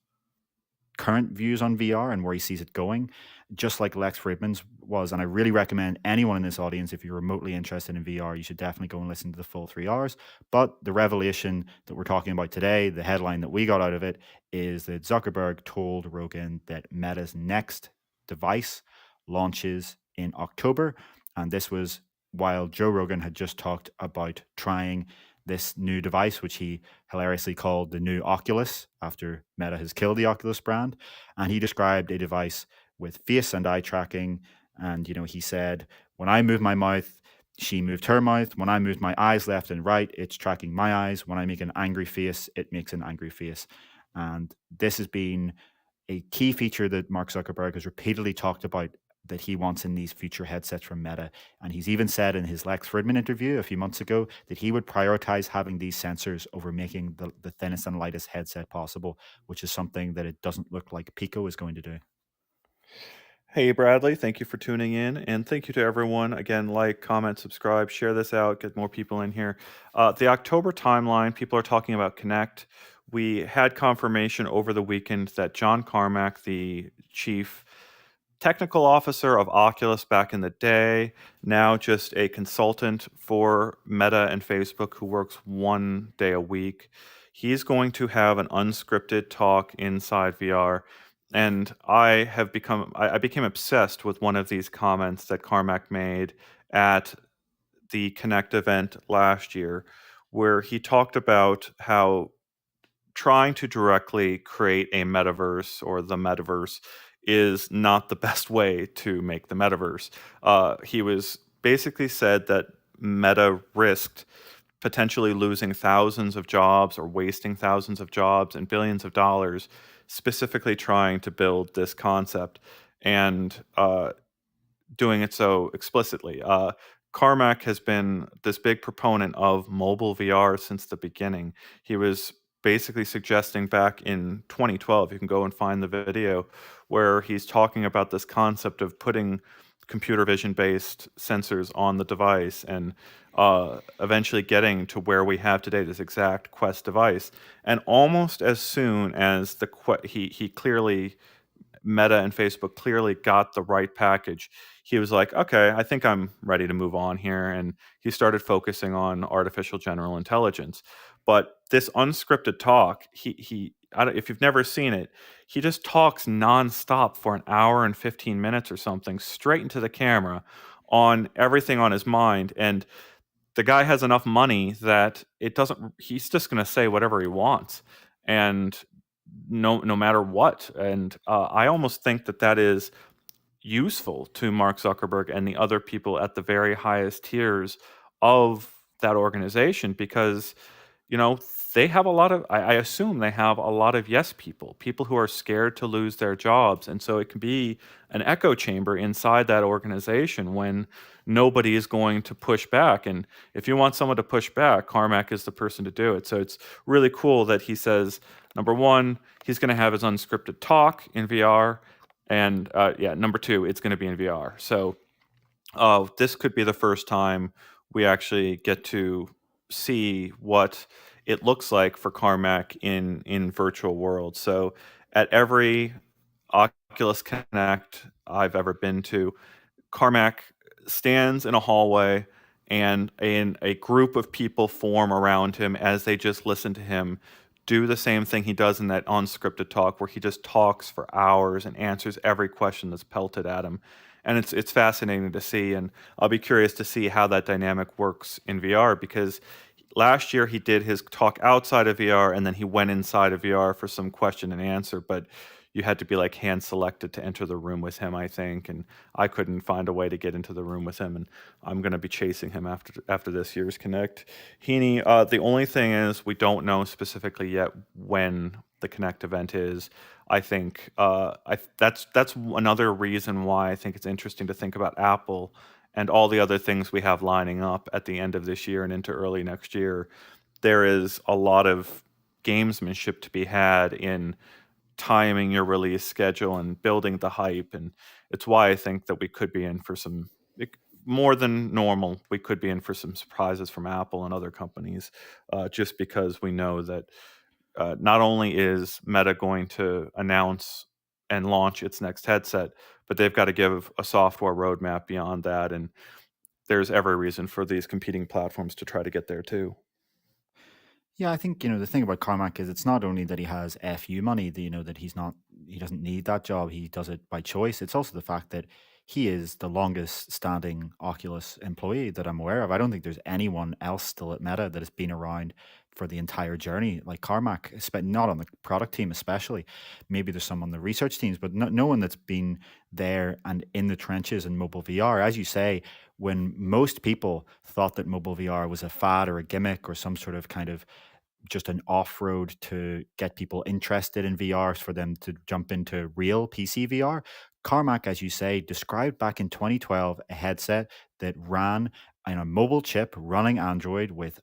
Speaker 2: current views on VR and where he sees it going, just like Lex Fridman's was. And I really recommend anyone in this audience, if you're remotely interested in VR, you should definitely go and listen to the full 3 hours. But the revelation that we're talking about today, the headline that we got out of it, is that Zuckerberg told Rogan that Meta's next device launches in October. And this was while Joe Rogan had just talked about trying this new device, which he hilariously called the new Oculus after Meta has killed the Oculus brand. And he described a device with face and eye tracking. And, he said, when I move my mouth, she moved her mouth. When I moved my eyes left and right, it's tracking my eyes. When I make an angry face, it makes an angry face. And this has been a key feature that Mark Zuckerberg has repeatedly talked about that he wants in these future headsets from Meta. And he's even said in his Lex Fridman interview a few months ago that he would prioritize having these sensors over making the thinnest and lightest headset possible, which is something that it doesn't look like Pico is going to do.
Speaker 1: Hey, Bradley, thank you for tuning in. And thank you to everyone. Again, like, comment, subscribe, share this out, get more people in here. The October timeline, people are talking about Connect. We had confirmation over the weekend that John Carmack, the chief technical officer of Oculus back in the day, now just a consultant for Meta and Facebook who works 1 day a week. He's going to have an unscripted talk inside VR. And I became obsessed with one of these comments that Carmack made at the Connect event last year, where he talked about how trying to directly create a metaverse or the metaverse is not the best way to make the metaverse. He was basically said that Meta risked potentially losing thousands of jobs or wasting thousands of jobs and billions of dollars specifically trying to build this concept and doing it so explicitly. Carmack has been this big proponent of mobile VR since the beginning. He was basically suggesting back in 2012, you can go and find the video, where he's talking about this concept of putting computer vision based sensors on the device and eventually getting to where we have today, this exact Quest device. And almost as soon as he clearly Meta and Facebook clearly got the right package, he was like, okay, I think I'm ready to move on here. And he started focusing on artificial general intelligence. But this unscripted talk, if you've never seen it, he just talks nonstop for an hour and 15 minutes or something, straight into the camera on everything on his mind. And the guy has enough money that he's just going to say whatever he wants. And no matter what. And I almost think that is useful to Mark Zuckerberg and the other people at the very highest tiers of that organization because they have a lot of I assume they have a lot of yes people who are scared to lose their jobs, and so it can be an echo chamber inside that organization when nobody is going to push back. And if you want someone to push back, Carmack is the person to do it. So it's really cool that he says, number one, he's going to have his unscripted talk in VR, and number two, it's going to be in VR. So this could be the first time we actually get to see what it looks like for Carmack in virtual worlds. So at every Oculus Connect I've ever been to, Carmack stands in a hallway and a group of people form around him as they just listen to him do the same thing he does in that unscripted talk where he just talks for hours and answers every question that's pelted at him. And it's fascinating to see, and I'll be curious to see how that dynamic works in VR, because last year he did his talk outside of VR and then he went inside of VR for some question and answer, but you had to be like hand selected to enter the room with him, I think, and I couldn't find a way to get into the room with him, and I'm going to be chasing him after this year's Connect. Heaney, the only thing is we don't know specifically yet when the Connect event is. I think that's another reason why I think it's interesting to think about Apple and all the other things we have lining up at the end of this year and into early next year. There is a lot of gamesmanship to be had in timing your release schedule and building the hype, and it's why I think that we could be in for some more than normal. We could be in for some surprises from Apple and other companies, just because we know that not only is Meta going to announce and launch its next headset, but they've got to give a software roadmap beyond that, and there's every reason for these competing platforms to try to get there too.
Speaker 2: Yeah, I think, the thing about Carmack is it's not only that he has FU money, that he doesn't need that job, he does it by choice. It's also the fact that he is the longest standing Oculus employee that I'm aware of. I don't think there's anyone else still at Meta that has been around for the entire journey like Carmack, not on the product team especially. Maybe there's some on the research teams, but no one that's been there and in the trenches in mobile VR. As you say, when most people thought that mobile VR was a fad or a gimmick or some sort of kind of just an off road to get people interested in VR for them to jump into real PC VR. Carmack, as you say, described back in 2012 a headset that ran on a mobile chip running Android with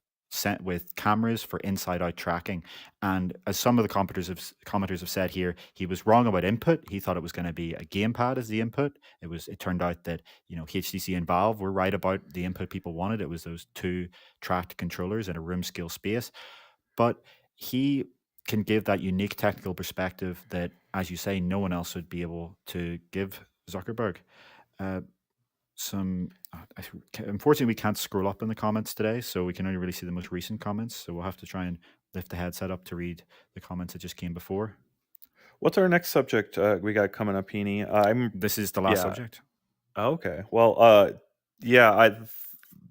Speaker 2: cameras for inside out tracking. And as some of the commenters have said here, he was wrong about input. He thought it was going to be a gamepad as the input. It turned out that HTC and Valve were right about the input people wanted. It was those two tracked controllers in a room scale space. But he can give that unique technical perspective that, as you say, no one else would be able to give Zuckerberg. Uh, unfortunately, we can't scroll up in the comments today, so we can only really see the most recent comments. So we'll have to try and lift the headset up to read the comments that just came before.
Speaker 1: What's our next subject we got coming up, Heaney?
Speaker 2: This is the last
Speaker 1: Yeah.
Speaker 2: subject.
Speaker 1: Okay. Well, yeah,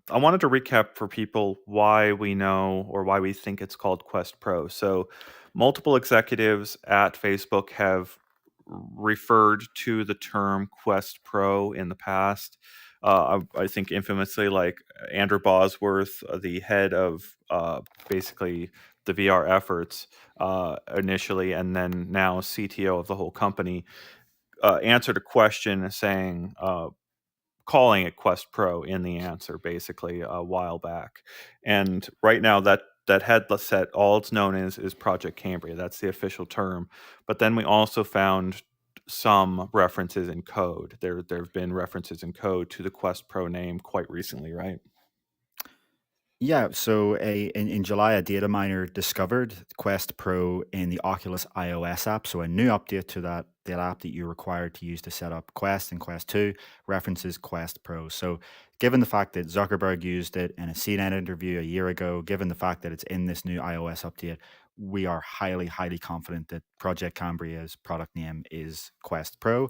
Speaker 1: I wanted to recap for people why we know or why we think it's called Quest Pro. So, multiple executives at Facebook have referred to the term Quest Pro in the past. I think infamously, like Andrew Bosworth, the head of basically the VR efforts initially, and then now CTO of the whole company, answered a question saying, calling it Quest Pro in the answer, basically a while back. And right now, that headset, all it's known as is Project Cambria. That's the official term. But then we also found some references in code. There have been references in code to the Quest Pro name quite recently, right?
Speaker 2: Yeah, so in July, a data miner discovered Quest Pro in the Oculus iOS app. So a new update to that app that you're required to use to set up Quest and Quest 2 references Quest Pro. So given the fact that Zuckerberg used it in a CNN interview a year ago, given the fact that it's in this new iOS update, we are highly, highly confident that Project Cambria's product name is Quest Pro.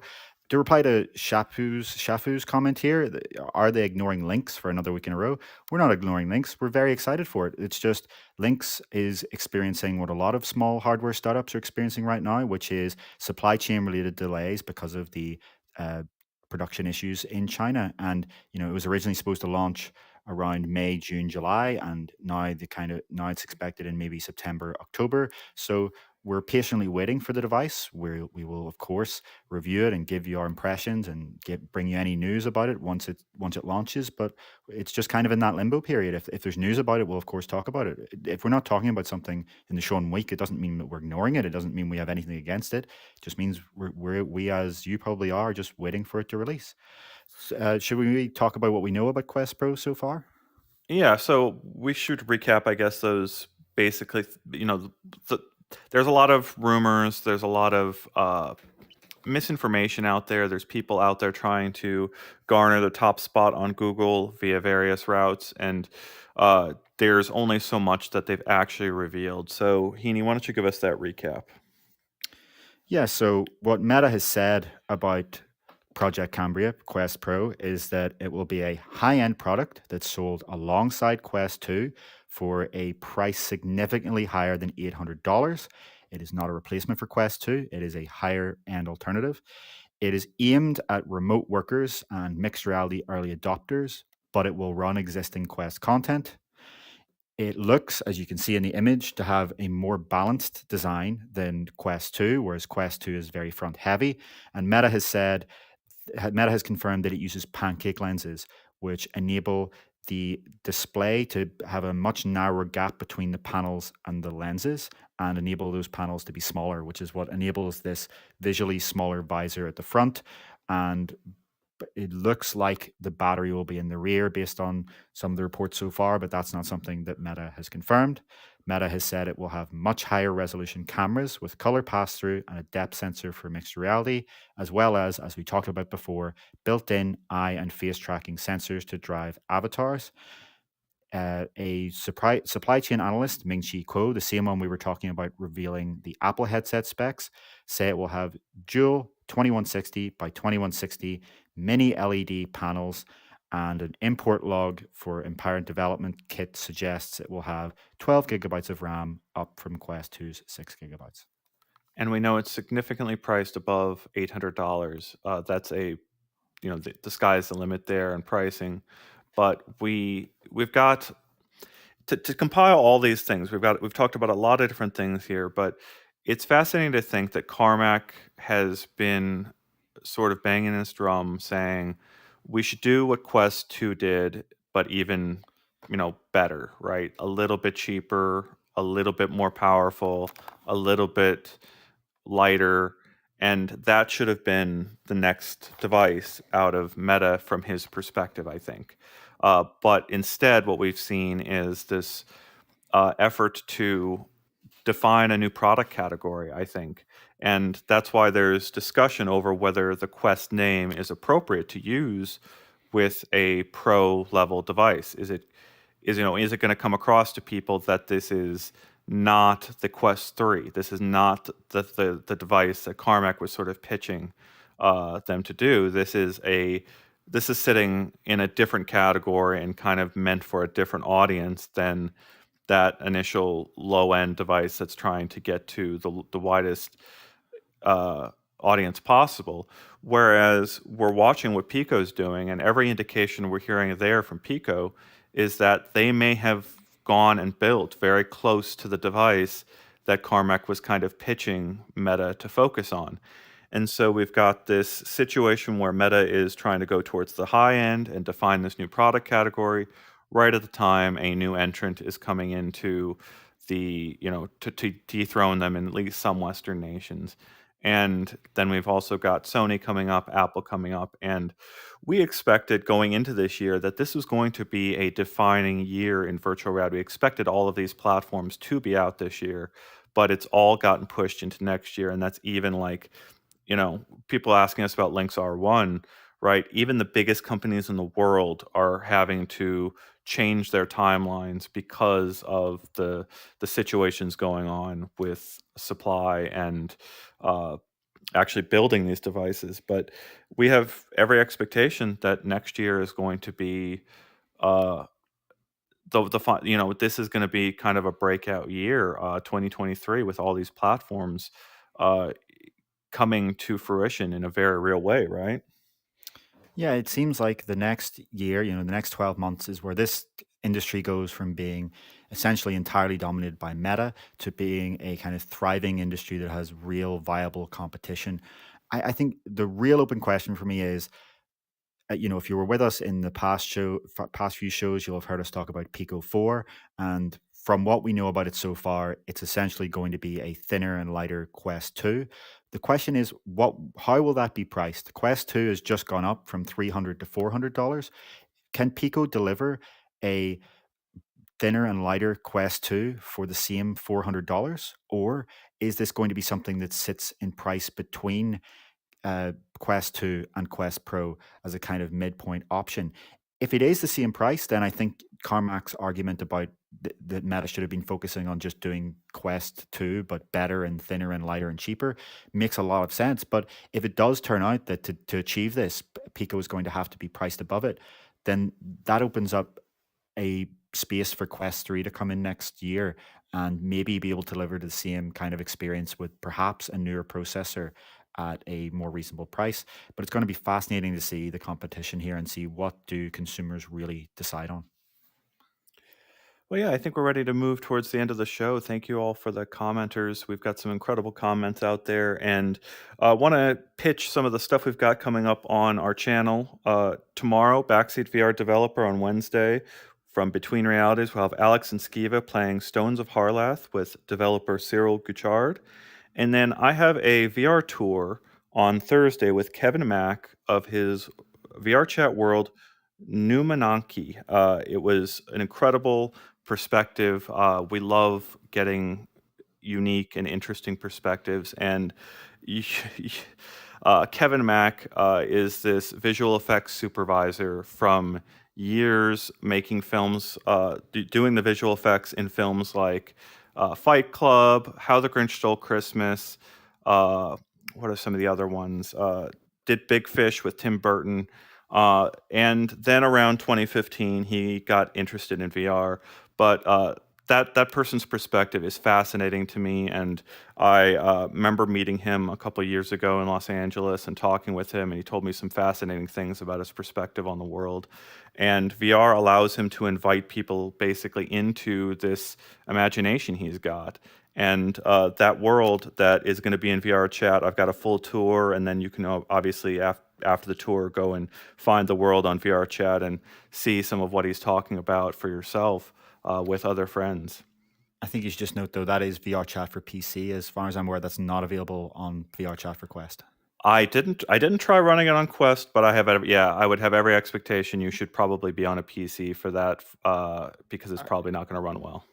Speaker 2: To reply to Shafu's comment here, are they ignoring Lynx for another week in a row? We're not ignoring Lynx. We're very excited for it. It's just Lynx is experiencing what a lot of small hardware startups are experiencing right now, which is supply chain related delays because of the uh, production issues in China. And it was originally supposed to launch around May, June, July, and now it's expected in maybe September, October. So we're patiently waiting for the device. We will of course review it and give you our impressions and bring you any news about it once it launches. But it's just kind of in that limbo period. If there's news about it, we'll of course talk about it. If we're not talking about something in the shown week, it doesn't mean that we're ignoring it. It doesn't mean we have anything against it. It just means we, as you probably are, just waiting for it to release. Should we talk about what we know about Quest Pro so far?
Speaker 1: Yeah, so we should recap, I guess, those basically, there's a lot of rumors, there's a lot of misinformation out there. There's people out there trying to garner the top spot on Google via various routes, and there's only so much that they've actually revealed. So, Heaney, why don't you give us that recap?
Speaker 2: Yeah, so what Meta has said about Project Cambria Quest Pro is that it will be a high-end product that's sold alongside Quest 2 for a price significantly higher than $800. It is not a replacement for Quest 2, it is a higher end alternative. It is aimed at remote workers and mixed reality early adopters, but it will run existing Quest content. It looks, as you can see in the image, to have a more balanced design than Quest 2, whereas Quest 2 is very front heavy. And Meta has confirmed that it uses pancake lenses, which enable the display to have a much narrower gap between the panels and the lenses and enable those panels to be smaller, which is what enables this visually smaller visor at the front. And it looks like the battery will be in the rear based on some of the reports so far, but that's not something that Meta has confirmed. Meta has said it will have much higher resolution cameras with color pass through and a depth sensor for mixed reality, as we talked about before, built in eye and face tracking sensors to drive avatars. A supply chain analyst, Ming-Chi Kuo, the same one we were talking about revealing the Apple headset specs, say it will have dual 2160 by 2160 mini LED panels, and an import log for Empire Development Kit suggests it will have 12 gigabytes of RAM, up from Quest 2's 6 gigabytes.
Speaker 1: And we know it's significantly priced above $800. That's the sky's the limit there in pricing. But we've got to compile all these things. We've talked about a lot of different things here, but it's fascinating to think that Carmack has been sort of banging his drum saying we should do what Quest 2 did, but even better, right? A little bit cheaper, a little bit more powerful, a little bit lighter, and that should have been the next device out of Meta from his perspective, I think. But instead, what we've seen is this effort to define a new product category, I think. And that's why there's discussion over whether the Quest name is appropriate to use with a pro level device. Is it going to come across to people that this is not the Quest 3? This is not the device that Carmack was sort of pitching them to do. This is sitting in a different category and kind of meant for a different audience than that initial low end device that's trying to get to the widest uh, audience possible. Whereas we're watching what Pico's doing, and every indication we're hearing there from Pico is that they may have gone and built very close to the device that Carmack was kind of pitching Meta to focus on. And so we've got this situation where Meta is trying to go towards the high end and define this new product category right at the time a new entrant is coming into to dethrone them in at least some Western nations. And then we've also got Sony coming up, Apple coming up, and we expected going into this year that this was going to be a defining year in virtual reality. We expected all of these platforms to be out this year, but it's all gotten pushed into next year. And that's even like, people asking us about Lynx R1, right? Even the biggest companies in the world are having to change their timelines because of the situations going on with supply and uh, actually building these devices. But we have every expectation that next year is going to be uh, this is going to be kind of a breakout year, 2023, with all these platforms uh, coming to fruition in a very real way, right?
Speaker 2: Yeah, it seems like the next year, the next 12 months is where this industry goes from being essentially entirely dominated by Meta to being a kind of thriving industry that has real viable competition. I think the real open question for me is, if you were with us in the past few shows, you'll have heard us talk about Pico 4. And from what we know about it so far, it's essentially going to be a thinner and lighter Quest 2. The question is, how will that be priced? Quest 2 has just gone up from $300 to $400. Can Pico deliver a thinner and lighter Quest 2 for the same $400? Or is this going to be something that sits in price between Quest 2 and Quest Pro as a kind of midpoint option. If it is the same price, then I think Carmack's argument about that Meta should have been focusing on just doing Quest 2, but better and thinner and lighter and cheaper, makes a lot of sense. But if it does turn out that to achieve this, Pico is going to have to be priced above it, then that opens up a space for Quest 3 to come in next year and maybe be able to deliver the same kind of experience with perhaps a newer processor at a more reasonable price. But it's going to be fascinating to see the competition here and see what do consumers really decide on.
Speaker 1: Well, yeah, I think we're ready to move towards the end of the show. Thank you all for the commenters. We've got some incredible comments out there, and want to pitch some of the stuff we've got coming up on our channel. Tomorrow, Backseat VR Developer on Wednesday. From Between Realities, we'll have Alex and Skiva playing Stones of Harlath with developer Cyril Guchard. And then I have a VR tour on Thursday with Kevin Mack of his VR chat world, Numananki. It was an incredible perspective. We love getting unique and interesting perspectives. And you, Kevin Mack is this visual effects supervisor from years making films, doing the visual effects in films like Fight Club, How the Grinch Stole Christmas. What are some of the other ones? Did Big Fish with Tim Burton. And then around 2015, he got interested in VR. But that person's perspective is fascinating to me, and I remember meeting him a couple of years ago in Los Angeles and talking with him, and he told me some fascinating things about his perspective on the world. And VR allows him to invite people basically into this imagination he's got. And that world that is going to be in VR chat, I've got a full tour, and then you can obviously after the tour go and find the world on VR chat and see some of what he's talking about for yourself with other friends.
Speaker 2: I think you should just note, though, that is VR chat for PC. As far as I'm aware, that's not available on VR chat for Quest.
Speaker 1: I didn't try running it on Quest, but I would have every expectation you should probably be on a PC for that because it's probably not going to run well.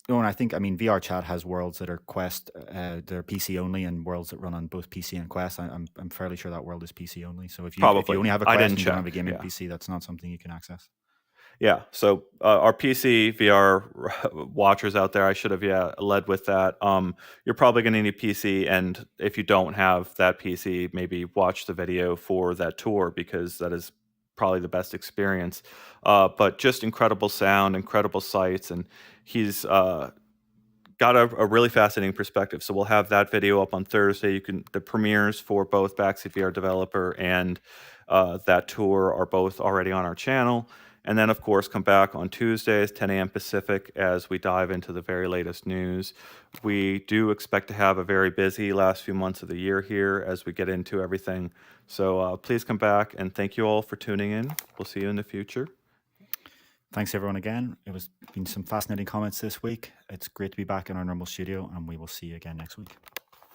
Speaker 2: No, and I mean, VR chat has worlds that are Quest, they're PC only, and worlds that run on both PC and Quest. I'm fairly sure that world is PC only. So if you only have a Quest and you don't have a gaming PC, that's not something you can access.
Speaker 1: Yeah, so our PC VR watchers out there, I should have led with that. You're probably going to need a PC, and if you don't have that PC, maybe watch the video for that tour because that is probably the best experience. But just incredible sound, incredible sights, and he's got a really fascinating perspective. So we'll have that video up on Thursday. The premieres for both Backseat VR Developer and that tour are both already on our channel. And then, of course, come back on Tuesdays, 10 a.m. Pacific, as we dive into the very latest news. We do expect to have a very busy last few months of the year here as we get into everything. So please come back, and thank you all for tuning in. We'll see you in the future.
Speaker 2: Thanks, everyone, again. Been some fascinating comments this week. It's great to be back in our normal studio, and we will see you again next week.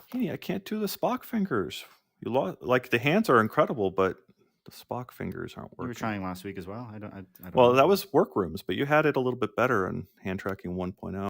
Speaker 1: Hey, I can't do the Spock fingers. Like the hands are incredible, but the Spock fingers aren't working.
Speaker 2: You were trying last week as well. I don't
Speaker 1: Well,
Speaker 2: know.
Speaker 1: that was Workrooms, but you had it a little bit better in hand tracking 1.0.